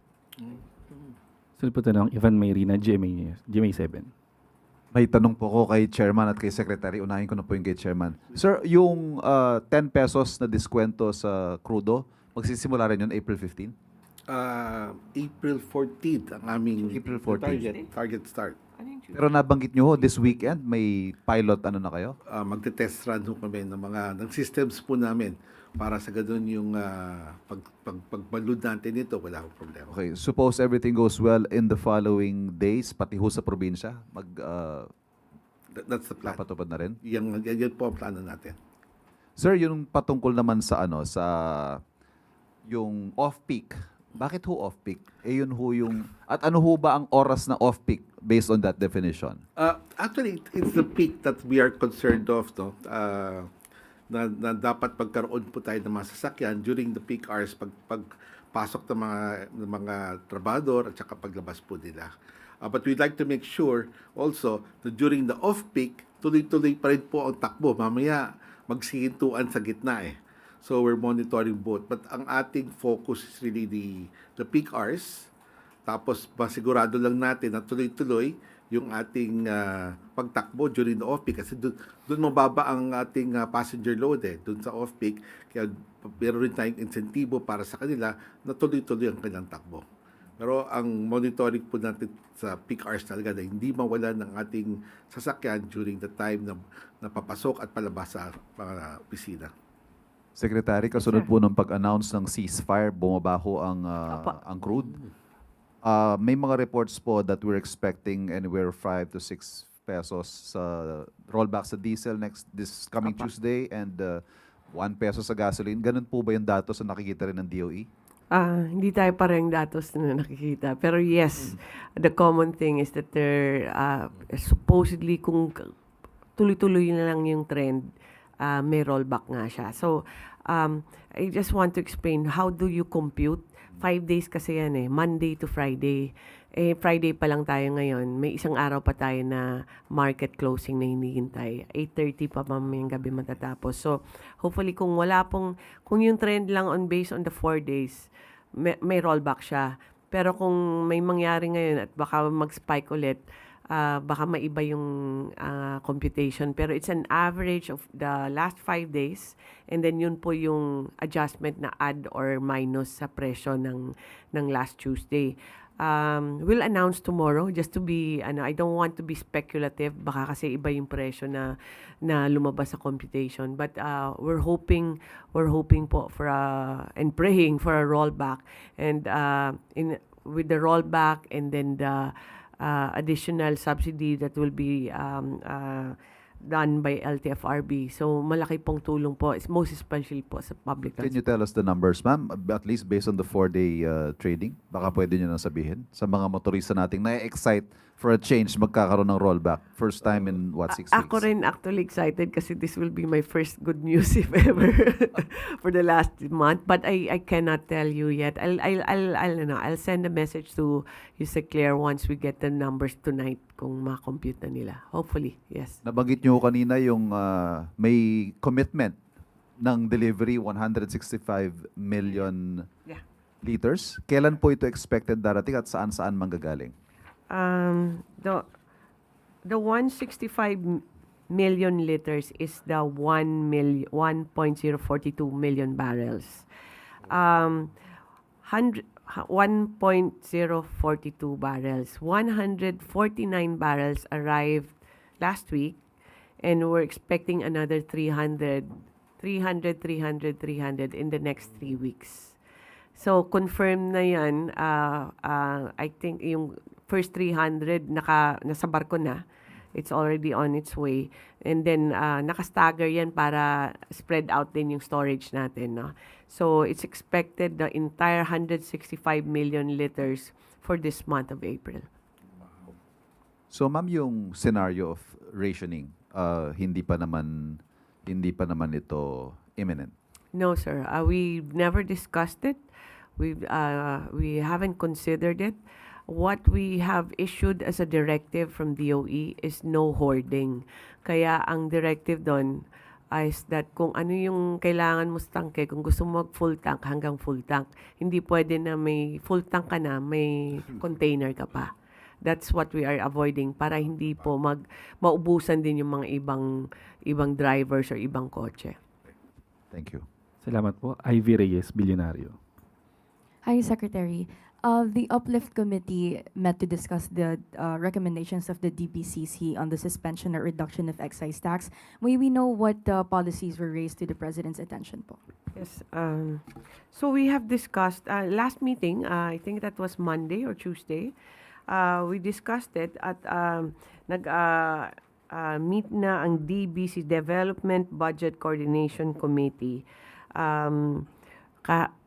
[SPEAKER 1] Sunod po tanong, Ivan Mayrina, GMA7.
[SPEAKER 11] May tanong po ko kay Chairman at kay Secretary. Unahin ko na po yung kay Chairman. Sir, yung 10 pesos na diskwento sa crudo, magsisimula rin yun April 15?
[SPEAKER 5] April 14th ang aming
[SPEAKER 11] April 14th.
[SPEAKER 5] target start.
[SPEAKER 11] Pero nabanggit nyo ho, this weekend, may pilot na kayo?
[SPEAKER 5] Magte-test run ho kami ng systems po namin para sa ganun yung pagbalud natin nito, wala akong problema.
[SPEAKER 11] Okay, suppose everything goes well in the following days, pati ho sa probinsya,
[SPEAKER 5] That's the plan.
[SPEAKER 11] papatupad na rin?
[SPEAKER 5] Yan po ang plano natin.
[SPEAKER 11] Sir, yung patungkol naman sa yung off-peak. Bakit ho off-peak? Yun ho yung, at ano ho ba ang oras na off-peak based on that definition?
[SPEAKER 5] Actually, it's the peak that we are concerned of, no? Na dapat pagkaroon po tayo ng mga sasakyan during the peak hours pagpasok ng mga trabador at saka paglabas po nila. But we'd like to make sure also that during the off-peak, tuloy-tuloy pa rin po ang takbo. Mamaya magsihintuan sa gitna eh. So we're monitoring both. But ang ating focus is really the peak hours. Tapos masigurado lang natin na tuloy-tuloy yung ating pagtakbo during the off-peak. Kasi doon mababa ang ating passenger load doon sa off-peak. Kaya meron rin tayong insentibo para sa kanila na tuloy-tuloy ang kanilang takbo. Pero ang monitoring po natin sa peak hours talaga na hindi mawala ng ating sasakyan during the time na papasok at palabas sa mga opisina.
[SPEAKER 11] Secretary, kasunod po ng pag-announce ng ceasefire, bumaba ho ang crude. May mga reports po that we're expecting anywhere 5 to 6 pesos sa rollback sa diesel this coming Tuesday and 1 peso sa gasoline. Ganun po ba yung datos na nakikita rin ng DOE?
[SPEAKER 4] Hindi tayo parehong datos na nakikita. Pero yes, the common thing is that they're supposedly kung tuloy-tuloy na lang yung trend, may rollback nga siya. So, I just want to explain, how do you compute? 5 days kasi yan Monday to Friday. Friday pa lang tayo ngayon. May isang araw pa tayo na market closing na hinihintay. 8:30 pa mamayang gabi matatapos. So, hopefully kung yung trend lang based on the 4 days, may rollback siya. Pero kung may mangyari ngayon at baka mag-spike ulit, baka maiba yung computation. Pero it's an average of the last 5 days, and then yun po yung adjustment na add or minus sa presyo ng last Tuesday. We'll announce tomorrow just to be, I don't want to be speculative. Baka kasi iba yung presyo na lumabas sa computation. But we're hoping po for and praying for a rollback. And with the rollback and then the additional subsidy that will be done by LTFRB. So, malaki pong tulong po, most especially po sa public
[SPEAKER 11] Can you
[SPEAKER 4] transport.
[SPEAKER 11] tell us the numbers, ma'am? At least based on the 4-day trading? Baka pwede nyo nang sabihin. Sa mga motorista nating na-excite for a change, magkakaroon ng rollback. First time in, 6 weeks?
[SPEAKER 4] Ako rin actually excited kasi this will be my first good news if ever for the last month. But I cannot tell you yet. I'll send a message to Yusek Claire once we get the numbers tonight kung ma-compute na nila. Hopefully, yes.
[SPEAKER 11] Nabanggit nyo kanina yung may commitment ng delivery, 165 million
[SPEAKER 4] Yeah.
[SPEAKER 11] liters. Kailan po ito expected darating at saan-saan manggagaling?
[SPEAKER 4] The 165 million liters is the 1.042 million barrels. 1.042 barrels. 149 barrels arrived last week, and we're expecting another 300 in the next 3 weeks. So, confirmed na yan. I think yung first 300 nasa barko na. It's already on its way. And then, naka-stagger yan para spread out din yung storage natin. No? So, it's expected the entire 165 million liters for this month of April.
[SPEAKER 11] So, ma'am, yung scenario of rationing, hindi pa naman ito imminent.
[SPEAKER 4] No, sir. We've never discussed it. We haven't considered it. What we have issued as a directive from DOE is no hoarding. Kaya ang directive doon is that kung ano yung kailangan mo sa tangke, kung gusto mo full tank, hanggang full tank. Hindi pwede na may full tank ka na, may container ka pa. That's what we are avoiding para hindi po maubusan din yung mga ibang drivers or ibang kotse.
[SPEAKER 11] Thank you.
[SPEAKER 1] Salamat po. Ivy Reyes, Bilyonaryo.
[SPEAKER 12] Hi, Secretary. The Uplift Committee met to discuss the recommendations of the DPCC on the suspension or reduction of excise tax. May we know what policies were raised to the President's attention po?
[SPEAKER 4] Yes. So we have discussed, last meeting, I think that was Monday or Tuesday, we discussed it at meet na ang DBC, Development Budget Coordination Committee.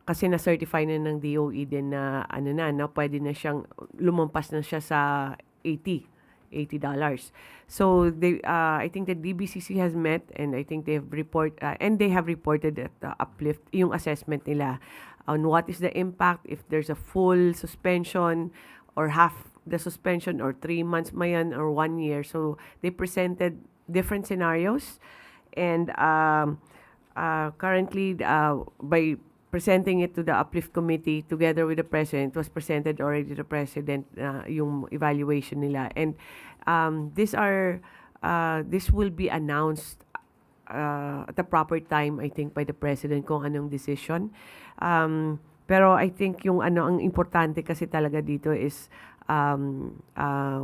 [SPEAKER 4] Kasi na-certify na ng DOE din na pwede na siyang lumampas na siya sa $80. So I think the DBCC has met, and I think they have reported at Uplift yung assessment nila on what is the impact if there's a full suspension or half the suspension or 3 months mayan or 1 year. So they presented different scenarios, and currently by presenting it to the Uplift Committee together with the President, it was presented already to the President yung evaluation nila. And this will be announced at the proper time, I think, by the President kung anong decision. Pero I think yung ang importante kasi talaga dito is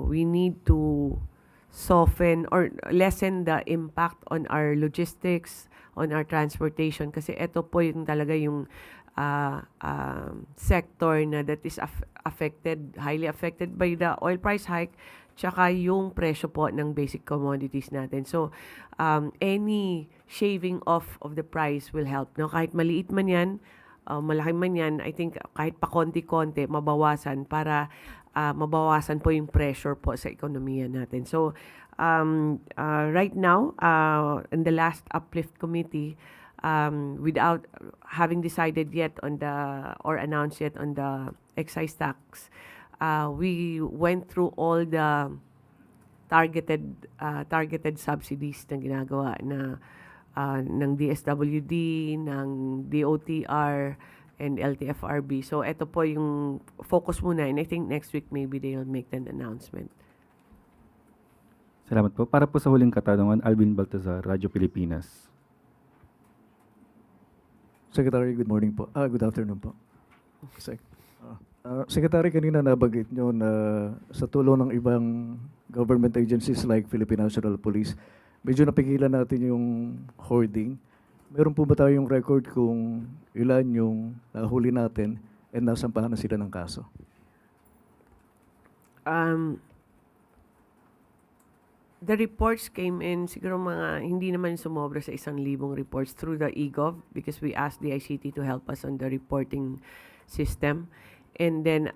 [SPEAKER 4] we need to soften or lessen the impact on our logistics, on our transportation, kasi ito po yung talaga yung sector na that is highly affected by the oil price hike, tsaka yung presyo po ng basic commodities natin. So, any shaving off of the price will help. No? Kahit maliit man yan, malaki man yan, I think kahit pa konti-konti, mabawasan para mabawasan po yung pressure po sa ekonomiya natin. So, right now, in the last Uplift Committee, without having decided yet on or announced yet on the excise tax, we went through all the targeted subsidies na ginagawa ng DSWD, ng DOTR, and LTFRB. So, ito po yung focus muna. And I think next week maybe they'll make an announcement.
[SPEAKER 1] Salamat po. Para po sa huling katanungan, Alvin Baltazar, Radyo Pilipinas.
[SPEAKER 13] Secretary, good morning po. Good afternoon po. Secretary, kanina nabanggit nyo na sa tulong ng ibang government agencies like Philippine National Police, medyo napigilan natin yung hoarding. Meron po ba tayong record kung ilan yung nahuli natin and nasampahan na sila ng kaso?
[SPEAKER 4] The reports came in, siguro hindi naman sumobra sa 1,000 reports through the eGov because we asked the ICT to help us on the reporting system. And then,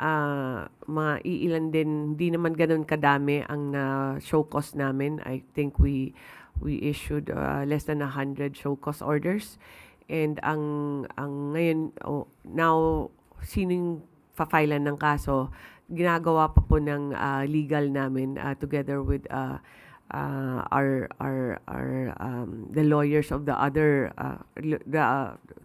[SPEAKER 4] mga iilan din, hindi naman ganun kadami ang show cause namin. I think we issued less than 100 show cause orders. And ang ngayon, now, sinong pa-filean ng kaso, ginagawa pa po ng legal namin together with the lawyers of the other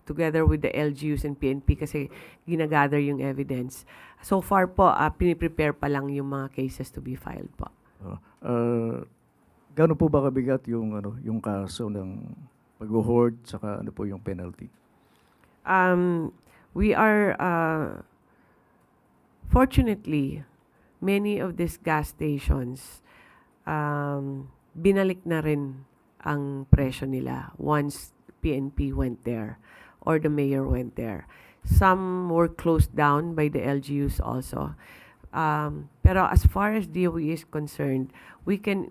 [SPEAKER 4] together with the LGUs and PNP kasi ginagather yung evidence. So far po, piniprepare pa lang yung mga cases to be filed po.
[SPEAKER 13] Gaano po ba kabigat yung kaso ng pag-hoard saka ano po yung penalty?
[SPEAKER 4] We are fortunately many of these gas stations binalik na rin ang presyo nila once PNP went there or the mayor went there. Some were closed down by the LGUs also. Pero as far as DOE is concerned, we can,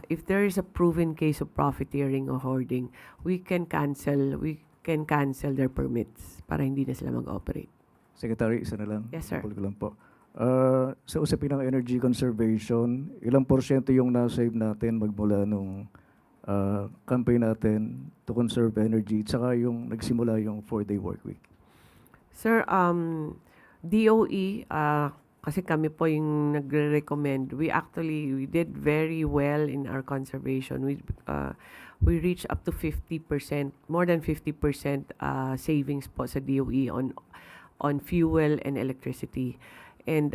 [SPEAKER 4] if there is a proven case of profiteering or hoarding, we can cancel their permits para hindi na sila mag-operate.
[SPEAKER 13] Secretary, isa na lang.
[SPEAKER 4] Yes, sir.
[SPEAKER 13] Ko lang po. Sa usapin ng energy conservation, ilang porsyento yung na-save natin magmula nung campaign natin to conserve energy, tsaka yung nagsimula yung 4-day work week?
[SPEAKER 4] Sir, DOE, kasi kami po yung nagre-recommend, we did very well in our conservation. We reached up to 50%, more than 50% savings po sa DOE on fuel and electricity. And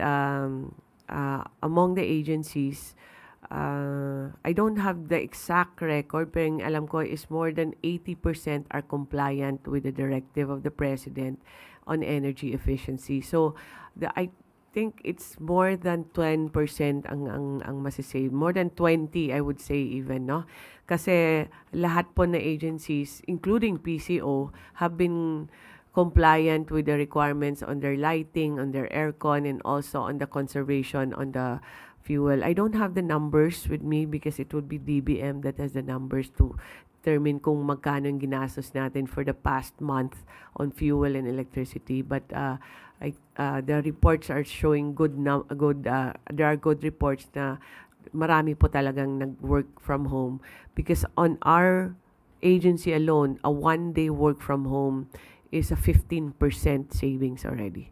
[SPEAKER 4] among the agencies, I don't have the exact record, pero ang alam ko is more than 80% are compliant with the directive of the President on energy efficiency. So, I think it's more than 10% ang masisave. More than 20, I would say even, no? Kasi lahat po na agencies, including PCO, have been compliant with the requirements on their lighting, on their aircon, and also on the conservation on the fuel. I don't have the numbers with me because it would be DBM that has the numbers to determine kung magkano yung ginastos natin for the past month on fuel and electricity. But the reports are showing there are good reports na marami po talagang nag-work from home because on our agency alone, a 1-day work from home is a 15% savings already.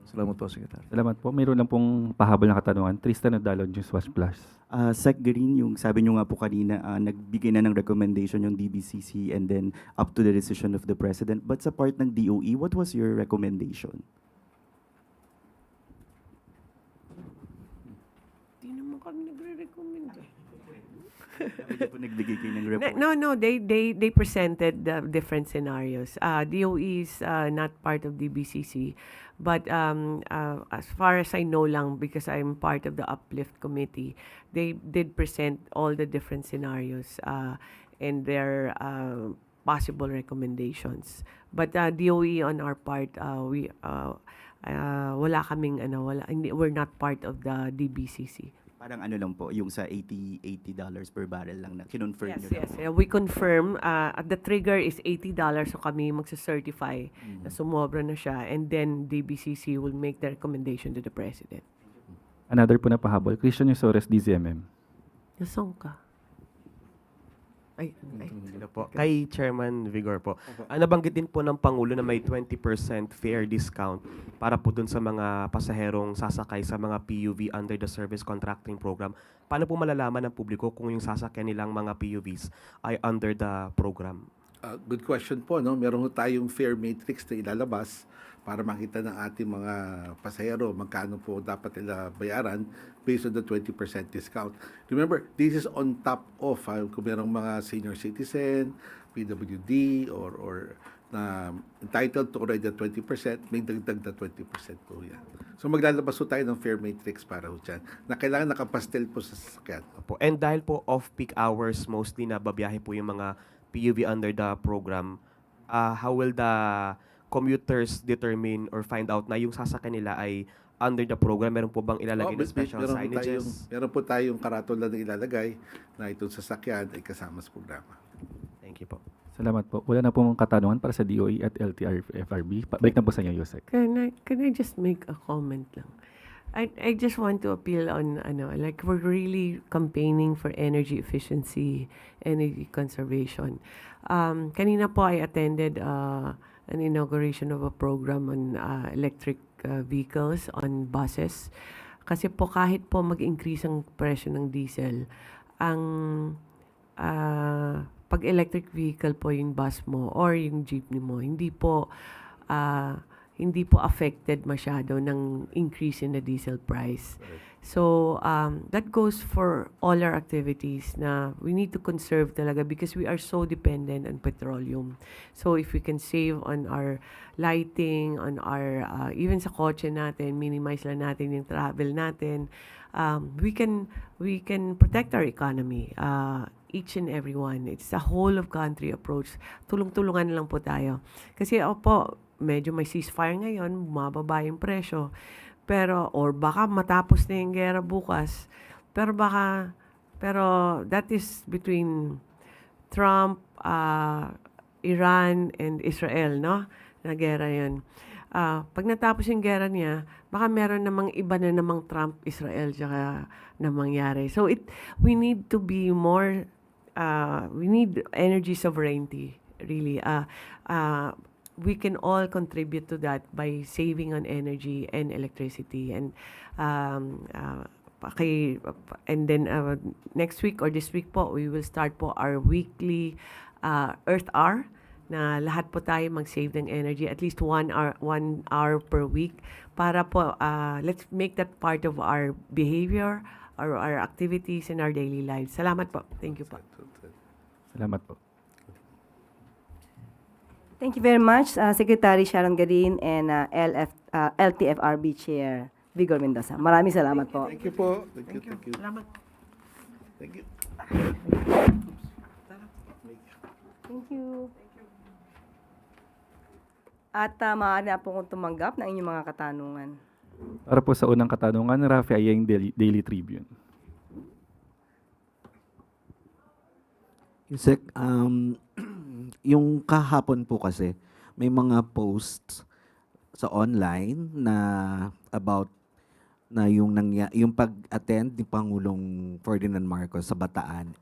[SPEAKER 13] Salamat po, Secretary.
[SPEAKER 1] Salamat po. Mayroon lang pong pahabol na katanungan. Tristan Odalon, News Watch Plus.
[SPEAKER 9] Sec Green, yung sabi nyo nga po kanina, nagbigay na ng recommendation yung DBCC and then up to the decision of the President. But sa part ng DOE, what was your recommendation?
[SPEAKER 4] Di naman kami nagre-recommend.
[SPEAKER 9] Hindi po nagbigay kayo ng report.
[SPEAKER 4] No, they presented the different scenarios. DOE is not part of DBCC, but as far as I know lang, because I'm part of the Uplift Committee, they did present all the different scenarios and their possible recommendations. But DOE on our part, wala kaming we're not part of the DBCC.
[SPEAKER 9] Parang ano lang po, yung sa $80 per barrel lang na kinonfirm nyo
[SPEAKER 4] Yes.
[SPEAKER 9] lang.
[SPEAKER 4] We confirm, the trigger is $80, so kami magsa-certify na sumobra na siya, and then DBCC will make the recommendation to the President.
[SPEAKER 1] Another po na pahabol. Christian Yusores, DZMM.
[SPEAKER 4] Nasong ka?
[SPEAKER 14] Hello po. Kay Chairman Vigor po. Nabanggit din po ng Pangulo na may 20% fare discount para po dun sa mga pasaherong sasakay sa mga PUV under the Service Contracting Program. Paano po malalaman ng publiko kung yung sasakyan nilang mga PUVs ay under the program?
[SPEAKER 5] Good question po, no? Meron ho tayong fare matrix na ilalabas para makita ng ating mga pasahero magkano po dapat nila bayaran based on the 20% discount. Remember, this is on top of kung merong mga senior citizen, PWD, or na entitled to already the 20%, may dagdag na 20% po yan. So maglalabas po tayo ng fare matrix para ho dyan, na kailangan nakapastel po sa sasakyan.
[SPEAKER 14] Po. And dahil po off-peak hours, mostly na babiyahe po yung mga PUV under the program, how will the commuters determine or find out na yung sasakyan nila ay under the program? Meron po bang ilalagay na special signages?
[SPEAKER 5] Meron po tayong karatula na ilalagay na itong sasakyan ay kasama sa programa.
[SPEAKER 14] Thank you po.
[SPEAKER 1] Salamat po. Wala na pong katanungan para sa DOE at LTFRB. Balik na po sa inyo, Yusek.
[SPEAKER 4] Can I just make a comment lang? I just want to appeal on, like we're really campaigning for energy efficiency, energy conservation. Kanina po I attended an inauguration of a program on electric vehicles on buses. Kasi po kahit po mag-increase ang presyo ng diesel, ang pag electric vehicle po yung bus mo or yung jeepney mo, hindi po affected masyado ng increase in the diesel price. So, that goes for all our activities na we need to conserve talaga because we are so dependent on petroleum. So, if we can save on our lighting, on our, even sa kotse natin, minimize lang natin yung travel natin, we can protect our economy, each and every one. It's a whole of country approach. Tulong-tulungan lang po tayo. Kasi medyo may ceasefire ngayon, bumababa yung presyo. Pero, or baka matapos na yung gera bukas. Pero that is between Trump, Iran, and Israel, no? Na gera yun. Pag natapos yung gera niya, baka meron namang iba na namang Trump, Israel, tsaka na mangyari. So, we need to be more, we need energy sovereignty, really. We can all contribute to that by saving on energy and electricity. And then next week or this week po, we will start po our weekly Earth Hour na lahat po tayo mag-save ng energy at least 1 hour per week para po let's make that part of our behavior, our activities in our daily lives. Salamat po. Thank you po.
[SPEAKER 1] Salamat po.
[SPEAKER 2] Thank you very much, Secretary Sharon Garin and LTFRB Chair Vigor Mendoza. Maraming salamat po.
[SPEAKER 5] Thank you po. Thank you.
[SPEAKER 4] Salamat.
[SPEAKER 5] Thank you.
[SPEAKER 2] Thank you. At maaari na po kong tumanggap ng inyong mga katanungan.
[SPEAKER 1] Para po sa unang katanungan, Rafi Ayeng, Daily Tribune.
[SPEAKER 8] Yusek, yung kahapon po kasi, may mga posts sa online na about na yung pag-attend ni Pangulong Ferdinand Marcos sa Bataan,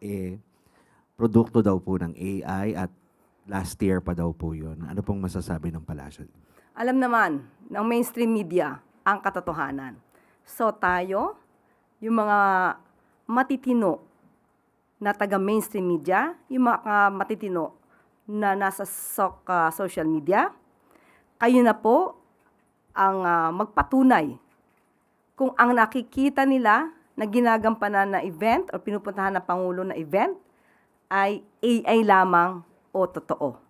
[SPEAKER 8] produkto daw po ng AI at last year pa daw po yun. Ano pong masasabi ng palasyo?
[SPEAKER 2] Alam naman ng mainstream media ang katotohanan. So tayo, yung mga matitino na taga-mainstream media, yung mga matitino na nasa social media, kayo na po ang magpatunay kung ang nakikita nila na ginagampanan na event o pinupuntahan ng Pangulo na event ay AI lamang o totoo.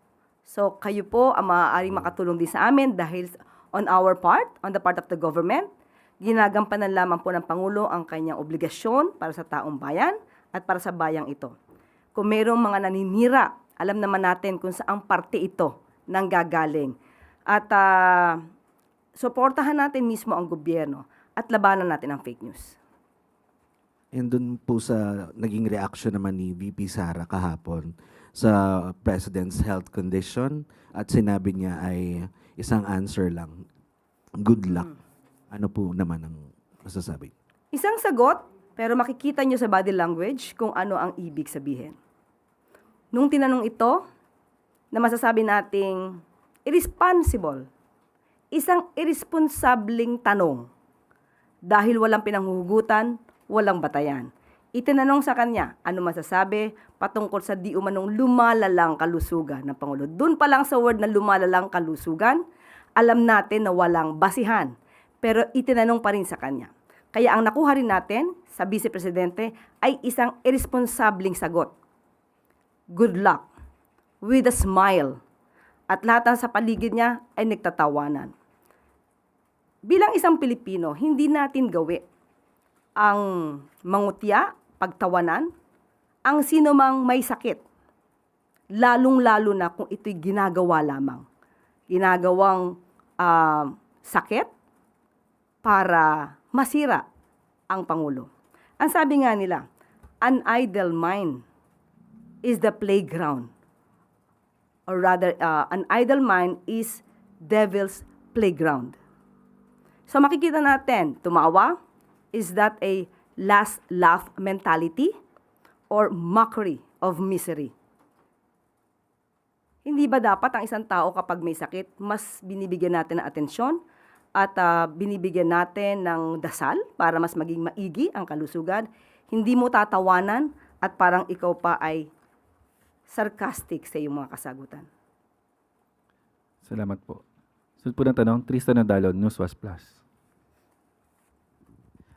[SPEAKER 2] So kayo po ang maaaring makatulong din sa amin dahil on the part of the government, ginagampanan lamang po ng Pangulo ang kanyang obligasyon para sa taong bayan at para sa bayang ito. Kung mayroong mga naninira, alam naman natin kung saang parte ito nang gagaling. At suportahan natin mismo ang gobyerno at labanan natin ang fake news.
[SPEAKER 8] And dun po sa naging reaction naman ni VP Sara kahapon sa President's health condition at sinabi niya ay isang answer lang, good luck. Ano po naman ang masasabi?
[SPEAKER 2] Isang sagot, pero makikita nyo sa body language kung ano ang ibig sabihin. Nung tinanong ito, na masasabi nating irresponsible, isang irresponsableng tanong dahil walang pinanghuhugutan, walang batayan. Itinanong sa kanya, ano masasabi patungkol sa di umanong lumalalang kalusugan ng Pangulo. Doon pa lang sa word na lumalalang kalusugan, alam natin na walang basihan. Pero itinanong pa rin sa kanya. Kaya ang nakuha rin natin sa Vice Presidente ay isang irresponsableng sagot. Good luck. With a smile. At lahat ng sa paligid niya ay nagtatawanan. Bilang isang Pilipino, hindi natin gawi ang mangutya, pagtawanan, ang sinumang may sakit. Lalong-lalo na kung ito'y ginagawa lamang. Ginagawang sakit para masira ang Pangulo. Ang sabi nga nila, an idle mind is the playground. Or rather, an idle mind is devil's playground. So makikita natin, tumawa, is that a last laugh mentality or mockery of misery? Hindi ba dapat ang isang tao kapag may sakit, mas binibigyan natin ng atensyon at binibigyan natin ng dasal para mas maging maigi ang kalusugan? Hindi mo tatawanan at parang ikaw pa ay sarcastic sa iyong mga kasagutan.
[SPEAKER 1] Salamat po. Sunod po ng tanong, Tristan Nadalon, Newswas Plus.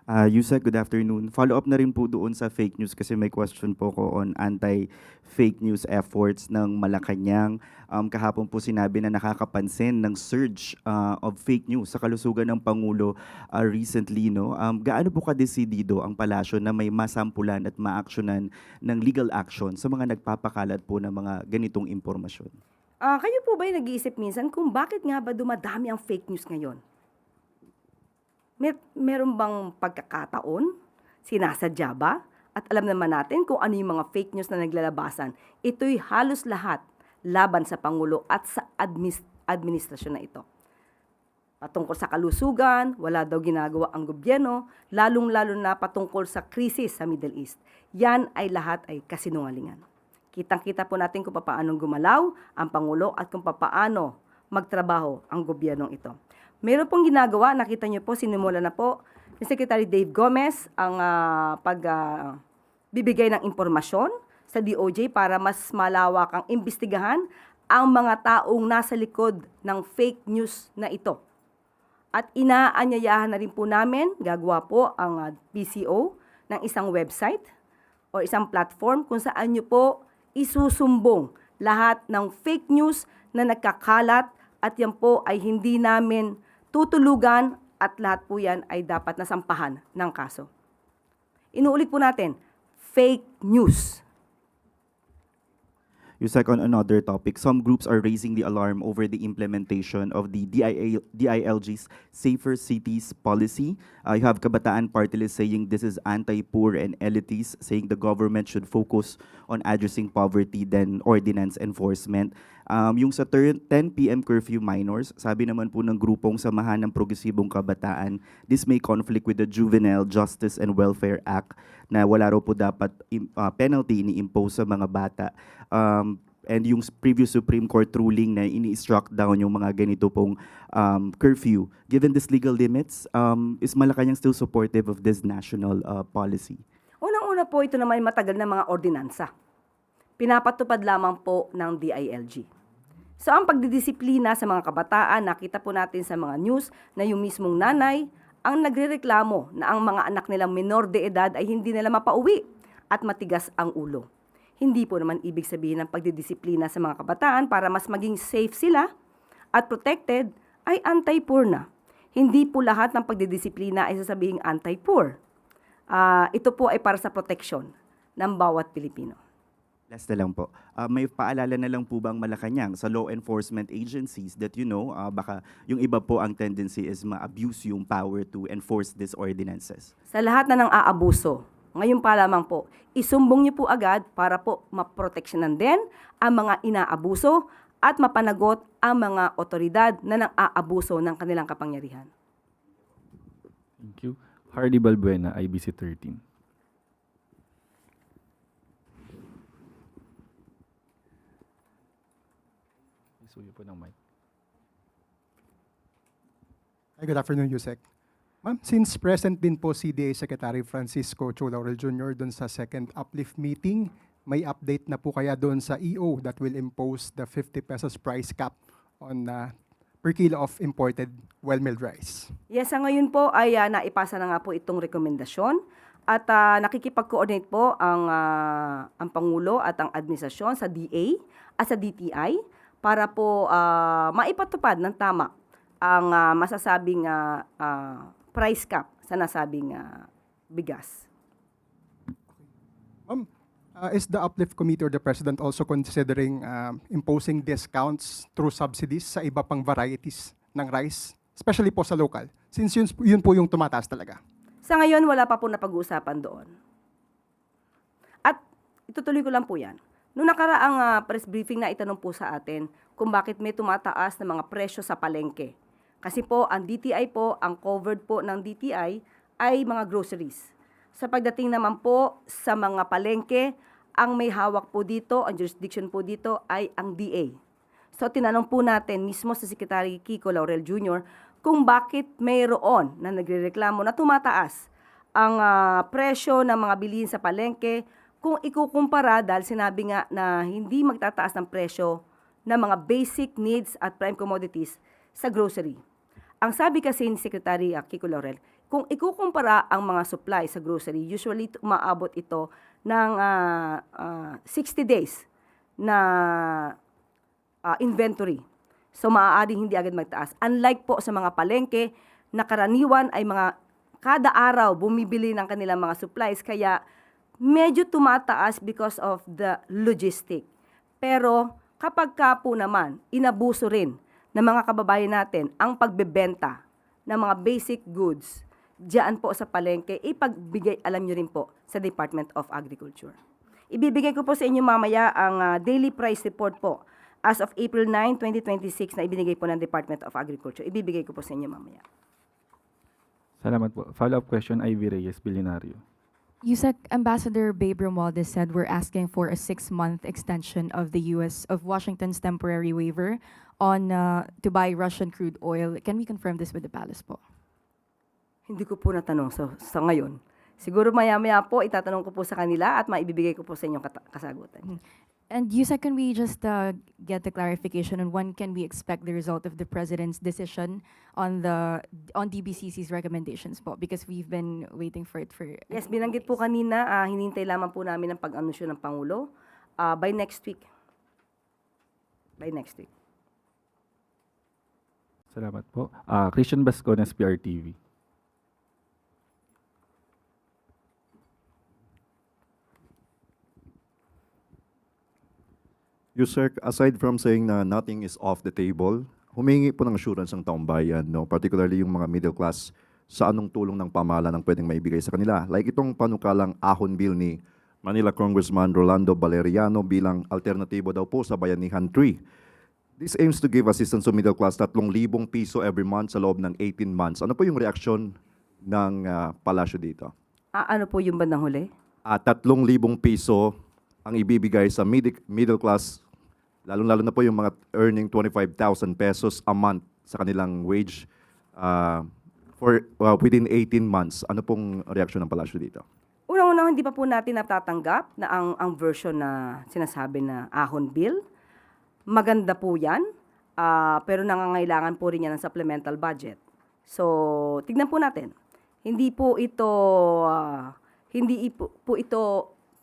[SPEAKER 9] Yusek, good afternoon. Follow-up na rin po doon sa fake news kasi may question po ko on anti-fake news efforts ng Malacanang. Kahapon po sinabi na nakakapansin ng surge of fake news sa kalusugan ng Pangulo recently. No? Gaano po kadesidido ang palasyo na may masampulan at maaksyonan ng legal action sa mga nagpapakalat po ng mga ganitong impormasyon?
[SPEAKER 2] Kayo po ba nag-iisip minsan kung bakit nga ba dumadami ang fake news ngayon? Meron bang pagkakataon? Sinasadya ba? At alam naman natin kung ano yung mga fake news na naglalabasan. Ito'y halos lahat laban sa Pangulo at sa administrasyon na ito. Patungkol sa kalusugan, wala daw ginagawa ang gobyerno, lalong-lalo na patungkol sa krisis sa Middle East. Yan ay lahat ay kasinungalingan. Kitang-kita po natin kung paano gumalaw ang Pangulo at kung paano magtrabaho ang gobyernong ito. Meron pong ginagawa, nakita niyo po, sinimula na po ni Secretary Dave Gomez ang bibigay ng impormasyon sa DOJ para mas malawak ang imbestigahan ang mga taong nasa likod ng fake news na ito. At inaanyayahan na rin po namin, gagawa po ang PCO ng isang website o isang platform kung saan niyo po isusumbong lahat ng fake news na nagkakalat at yan po ay hindi namin tutulugan at lahat po yan ay dapat nasampahan ng kaso. Inuulit po natin, fake news.
[SPEAKER 9] Yusek, on another topic, some groups are raising the alarm over the implementation of the DILG's Safer Cities policy. You have Kabataan Party List saying this is anti-poor and elitist, saying the government should focus on addressing poverty than ordinance enforcement. Yung sa 10 p.m. curfew minors, sabi naman po ng grupong Samahan ng Progresibong Kabataan, this may conflict with the Juvenile Justice and Welfare Act na wala raw po dapat penalty ini-impose sa mga bata. And yung previous Supreme Court ruling na ini-struck down yung mga ganito pong curfew. Given these legal limits, is Malacanang still supportive of this national policy?
[SPEAKER 2] Unang-una po, ito naman matagal na mga ordinansa. Pinapatupad lamang po ng DILG. So ang pagdidisiplina sa mga kabataan, nakita po natin sa mga news na yung mismong nanay ang nagrereklamo na ang mga anak nilang menor de edad ay hindi nila mapauwi at matigas ang ulo. Hindi po naman ibig sabihin ng pagdidisiplina sa mga kabataan para mas maging safe sila at protected ay anti-poor na. Hindi po lahat ng pagdidisiplina ay sasabihing anti-poor. Ito po ay para sa protection ng bawat Pilipino.
[SPEAKER 9] Last na lang po. May paalala na lang po bang Malacanang sa law enforcement agencies that baka yung iba po ang tendency is ma-abuse yung power to enforce these ordinances?
[SPEAKER 2] Sa lahat na ng aabuso, ngayon pa lamang po, isumbong niyo po agad para po maproteksyonan din ang mga inaabuso at mapanagot ang mga otoridad na nang-aabuso ng kanilang kapangyarihan.
[SPEAKER 1] Thank you. Hardy Balbuena, IBC 13. Pasuyo po ng mic.
[SPEAKER 15] Hi, good afternoon, Yusek. Ma'am, since present din po CDA Secretary Francisco Chu Laurel Jr. doon sa second uplift meeting, may update na po kaya doon sa EO that will impose the 50 pesos price cap on per kilo of imported well-milled rice?
[SPEAKER 2] Yes, sa ngayon po ay naipasa na nga po itong rekomendasyon at nakikipag-coordinate po ang Pangulo at ang administrasyon sa DA at sa DTI para po maipatupad ng tama ang masasabing price cap sa nasabing bigas.
[SPEAKER 15] Ma'am, is the uplift committee or the president also considering imposing discounts through subsidies sa iba pang varieties ng rice, especially po sa local, since yun po yung tumataas talaga?
[SPEAKER 2] Sa ngayon, wala pa po napag-uusapan doon. At itutuloy ko lang po yan. Noong nakaraang press briefing na itanong po sa atin kung bakit may tumataas na mga presyo sa palengke. Kasi po, ang DTI po, ang covered po ng DTI ay mga groceries. Sa pagdating naman po sa mga palengke, ang may hawak po dito, ang jurisdiction po dito ay ang DA. So tinanong po natin mismo sa Secretary Kiko Laurel Jr. kung bakit mayroon na nagrereklamo na tumataas ang presyo ng mga bilihin sa palengke kung ikukumpara dahil sinabi nga na hindi magtataas ng presyo ng mga basic needs at prime commodities sa grocery. Ang sabi kasi ni Secretary Kiko Laurel, kung ikukumpara ang mga supply sa grocery, usually umaabot ito ng 60 days na inventory. So maaaring hindi agad magtaas. Unlike po sa mga palengke na karaniwan ay mga kada araw bumibili ng kanilang mga supplies kaya medyo tumataas because of the logistic. Pero kapag ka po naman inabuso rin ng mga kababayan natin ang pagbebenta ng mga basic goods diyan po sa palengke, ipagbigay, alam nyo rin po, sa Department of Agriculture. Ibibigay ko po sa inyo mamaya ang daily price report po as of April 9, 2026 na ibinigay po ng Department of Agriculture. Ibibigay ko po sa inyo mamaya.
[SPEAKER 1] Salamat po. Follow-up question, Ivy Reyes, Bilyonaryo.
[SPEAKER 12] USEC Ambassador Babe Romualdez said we're asking for a 6-month extension of of Washington's temporary waiver on to buy Russian crude oil. Can we confirm this with the palace po?
[SPEAKER 2] Hindi ko po natanong sa ngayon. Siguro maya-maya po, itatanong ko po sa kanila at maibibigay ko po sa inyong kasagutan.
[SPEAKER 12] And USEC, can we just get the clarification on when can we expect the result of the President's decision on DBCC's recommendations po? Because we've been waiting for it for...
[SPEAKER 2] Yes, binanggit po kanina, hinintay lamang po namin ang pag-anunsyo ng Pangulo by next week. By next week.
[SPEAKER 1] Salamat po. Christian Bascones, PRTV.
[SPEAKER 16] Yusek, aside from saying na nothing is off the table, humingi po ng assurance ang taong bayan, no? Particularly yung mga middle class, sa anong tulong ng pamahalaan ang pwedeng maibigay sa kanila. Like itong panukalang ahon bill ni Manila Congressman Rolando Valeriano bilang alternatibo daw po sa Bayanihan 3. This aims to give assistance to middle class 3,000 piso every month sa loob ng 18 months. Ano po yung reaksyon ng palasyo dito?
[SPEAKER 2] Ano po yung bandang huli?
[SPEAKER 16] 3,000 piso ang ibibigay sa middle class, lalong-lalo na po yung mga earning 25,000 pesos a month sa kanilang wage for within 18 months. Ano pong reaksyon ng palasyo dito?
[SPEAKER 2] Unang-unang, hindi pa po natin natatanggap na ang version na sinasabi na ahon bill. Maganda po yan, pero nangangailangan po rin yan ng supplemental budget. So, tignan po natin. Hindi po ito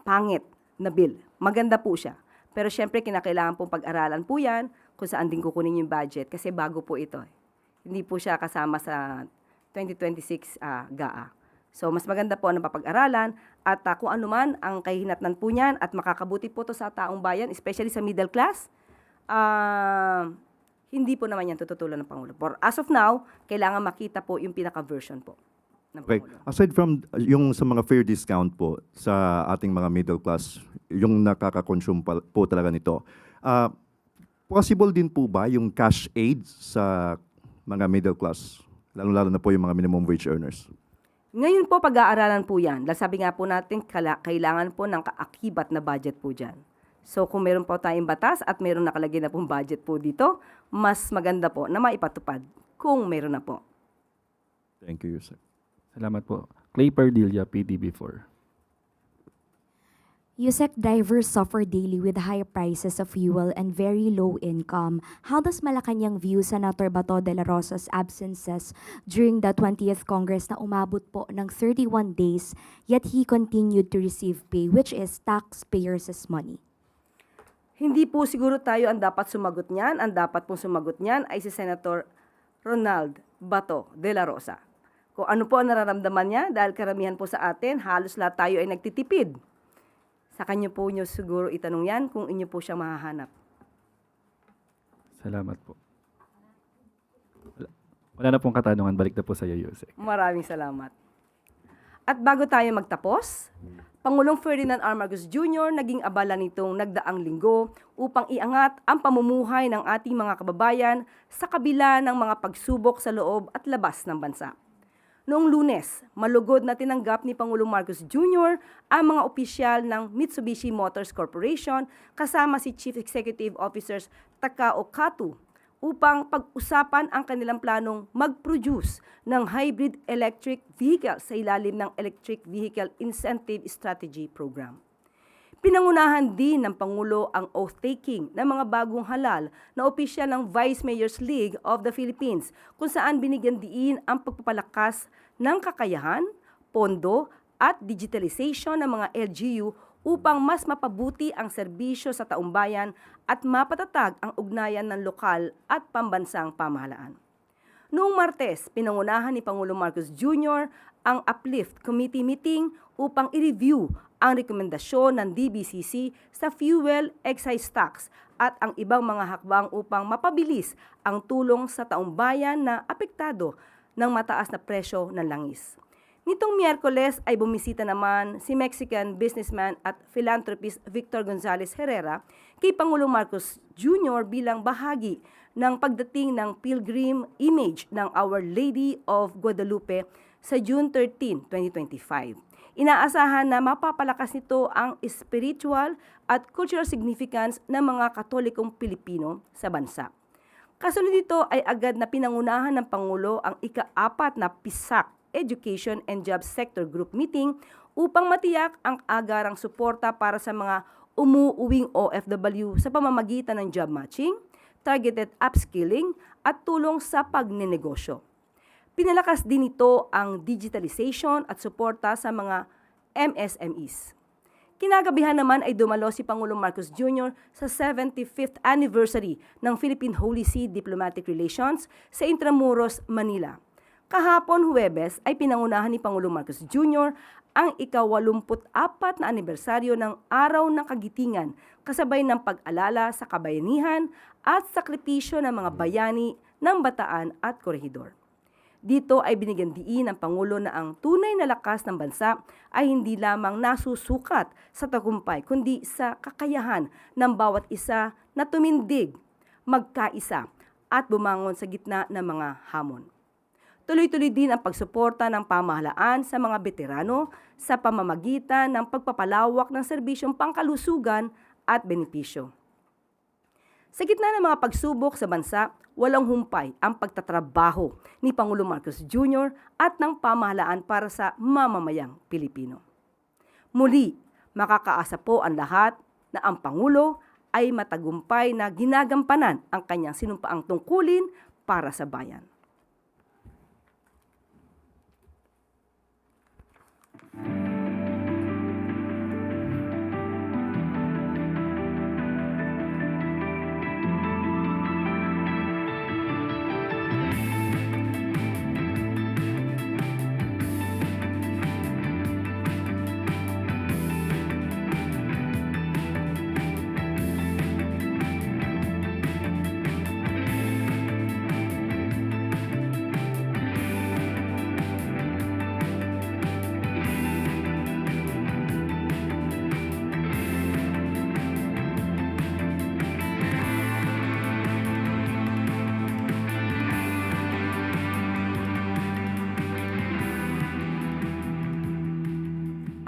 [SPEAKER 2] pangit na bill. Maganda po siya. Pero syempre, kinakailangan pong pag-aralan po yan kung saan din kukunin yung budget kasi bago po ito. Hindi po siya kasama sa 2026 GAA. So, mas maganda po ang napapag-aralan at kung ano man ang kahihinatnan po niyan at makakabuti po to sa taong bayan, especially sa middle class, hindi po naman yan tututulan ng Pangulo. For as of now, kailangan makita po yung pinaka-version po ng
[SPEAKER 16] Okay.
[SPEAKER 2] Pangulo.
[SPEAKER 16] Aside from yung sa mga fair discount po sa ating mga middle class, yung nakaka-consume po talaga nito, possible din po ba yung cash aid sa mga middle class, lalo-lalo na po yung mga minimum wage earners?
[SPEAKER 2] Ngayon po, pag-aaralan po yan. Dahil sabi nga po natin, kailangan po ng kaakibat na budget po dyan. So kung meron po tayong batas at meron nakalagay na pong budget po dito, mas maganda po na maipatupad kung meron na po.
[SPEAKER 16] Thank you, Yusek.
[SPEAKER 1] Salamat po. Clay Pardilla, PTB4.
[SPEAKER 7] USEC drivers suffer daily with high prices of fuel and very low income. How does Malacanang view Senator Bato de la Rosa's absences during the 20th Congress na umabot po ng 31 days, yet he continued to receive pay, which is taxpayers' money?
[SPEAKER 2] Hindi po siguro tayo ang dapat sumagot niyan. Ang dapat pong sumagot niyan ay si Senator Ronald Bato de la Rosa. Kung ano po ang nararamdaman niya, dahil karamihan po sa atin, halos lahat tayo ay nagtitipid. Sa kanya po nyo siguro itanong yan kung inyo po siya mahahanap.
[SPEAKER 1] Salamat po. Wala na pong katanungan. Balik na po sa iyo, Yusek.
[SPEAKER 2] Maraming salamat. At bago tayo magtapos, Pangulong Ferdinand R. Marcos Jr. naging abala nitong nagdaang linggo upang iangat ang pamumuhay ng ating mga kababayan sa kabila ng mga pagsubok sa loob at labas ng bansa. Noong Lunes, malugod na tinanggap ni Pangulong Marcos Jr. ang mga opisyal ng Mitsubishi Motors Corporation kasama si Chief Executive Officers Takao Kato upang pag-usapan ang kanilang planong mag-produce ng hybrid electric vehicle sa ilalim ng Electric Vehicle Incentive Strategy Program. Pinangunahan din ng Pangulo ang oath-taking ng mga bagong halal na opisyal ng Vice Mayors League of the Philippines kung saan binigyan diin ang pagpapalakas ng kakayahan, pondo at digitalization ng mga LGU upang mas mapabuti ang serbisyo sa taumbayan at mapatatag ang ugnayan ng lokal at pambansang pamahalaan. Noong Martes, pinangunahan ni Pangulong Marcos Jr. ang Uplift Committee meeting upang i-review ang rekomendasyon ng DBCC sa fuel excise tax at ang ibang mga hakbang upang mapabilis ang tulong sa taumbayan na apektado ng mataas na presyo ng langis. Nitong Miyerkules ay bumisita naman si Mexican businessman at philanthropist Victor Gonzalez Herrera kay Pangulong Marcos Jr. bilang bahagi ng pagdating ng pilgrim image ng Our Lady of Guadalupe sa June 13, 2025. Inaasahan na mapapalakas nito ang spiritual at cultural significance ng mga Katolikong Pilipino sa bansa. Kasunod dito ay agad na pinangunahan ng Pangulo ang ika-4 na PISAC Education and Job Sector Group Meeting upang matiyak ang agarang suporta para sa mga umuuwing OFW sa pamamagitan ng job matching, targeted upskilling at tulong sa pagnenegosyo. Pinalakas din ito ang digitalization at suporta sa mga MSMEs. Kinagabihan naman ay dumalo si Pangulong Marcos Jr. sa 75th anniversary ng Philippine Holy See Diplomatic Relations sa Intramuros, Manila. Kahapon Huwebes ay pinangunahan ni Pangulong Marcos Jr. ang ika-84 na anibersaryo ng Araw ng Kagitingan kasabay ng pag-alala sa kabayanihan at sakripisyo ng mga bayani ng Bataan at Corregidor. Dito ay binigyan diin ng Pangulo na ang tunay na lakas ng bansa ay hindi lamang nasusukat sa tagumpay kundi sa kakayahan ng bawat isa na tumindig, magkaisa at bumangon sa gitna ng mga hamon. Tuloy-tuloy din ang pagsuporta ng pamahalaan sa mga veterano sa pamamagitan ng pagpapalawak ng serbisyong pangkalusugan at benepisyo. Sa gitna ng mga pagsubok sa bansa, walang humpay ang pagtatrabaho ni Pangulong Marcos Jr. at ng pamahalaan para sa mamamayang Pilipino. Muli, makakaasa po ang lahat na ang Pangulo ay matagumpay na ginagampanan ang kanyang sinumpaang tungkulin para sa bayan.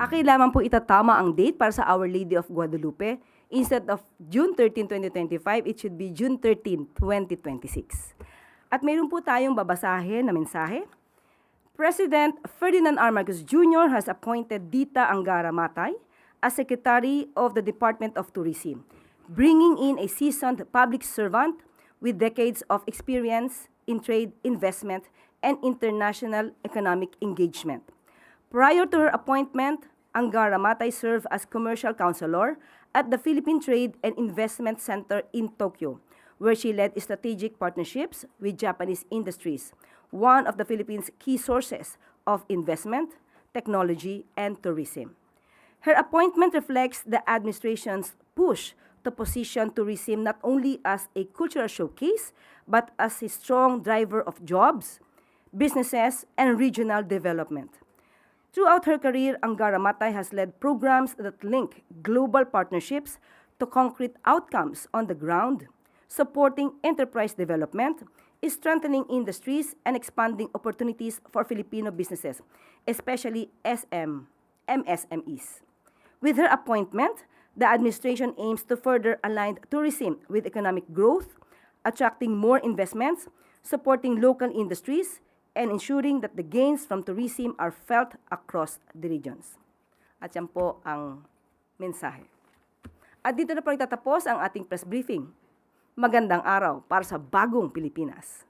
[SPEAKER 2] Akin lamang po itatama ang date para sa Our Lady of Guadalupe. Instead of June 13, 2025, it should be June 13, 2026. At mayroon po tayong babasahin na mensahe. President Ferdinand R. Marcos Jr. has appointed Dita Angara Matay as Secretary of the Department of Tourism, bringing in a seasoned public servant with decades of experience in trade, investment, and international economic engagement. Prior to her appointment, Angara Matay served as commercial counselor at the Philippine Trade and Investment Center in Tokyo, where she led strategic partnerships with Japanese industries, one of the Philippines' key sources of investment, technology, and tourism. Her appointment reflects the administration's push to position tourism not only as a cultural showcase, but as a strong driver of jobs, businesses, and regional development. Throughout her career, Angara Matay has led programs that link global partnerships to concrete outcomes on the ground, supporting enterprise development, strengthening industries, and expanding opportunities for Filipino businesses, especially MSMEs. With her appointment, the administration aims to further align tourism with economic growth, attracting more investments, supporting local industries, and ensuring that the gains from tourism are felt across the regions. At yan po ang mensahe. At dito na po nagtatapos ang ating press briefing. Magandang araw para sa bagong Pilipinas.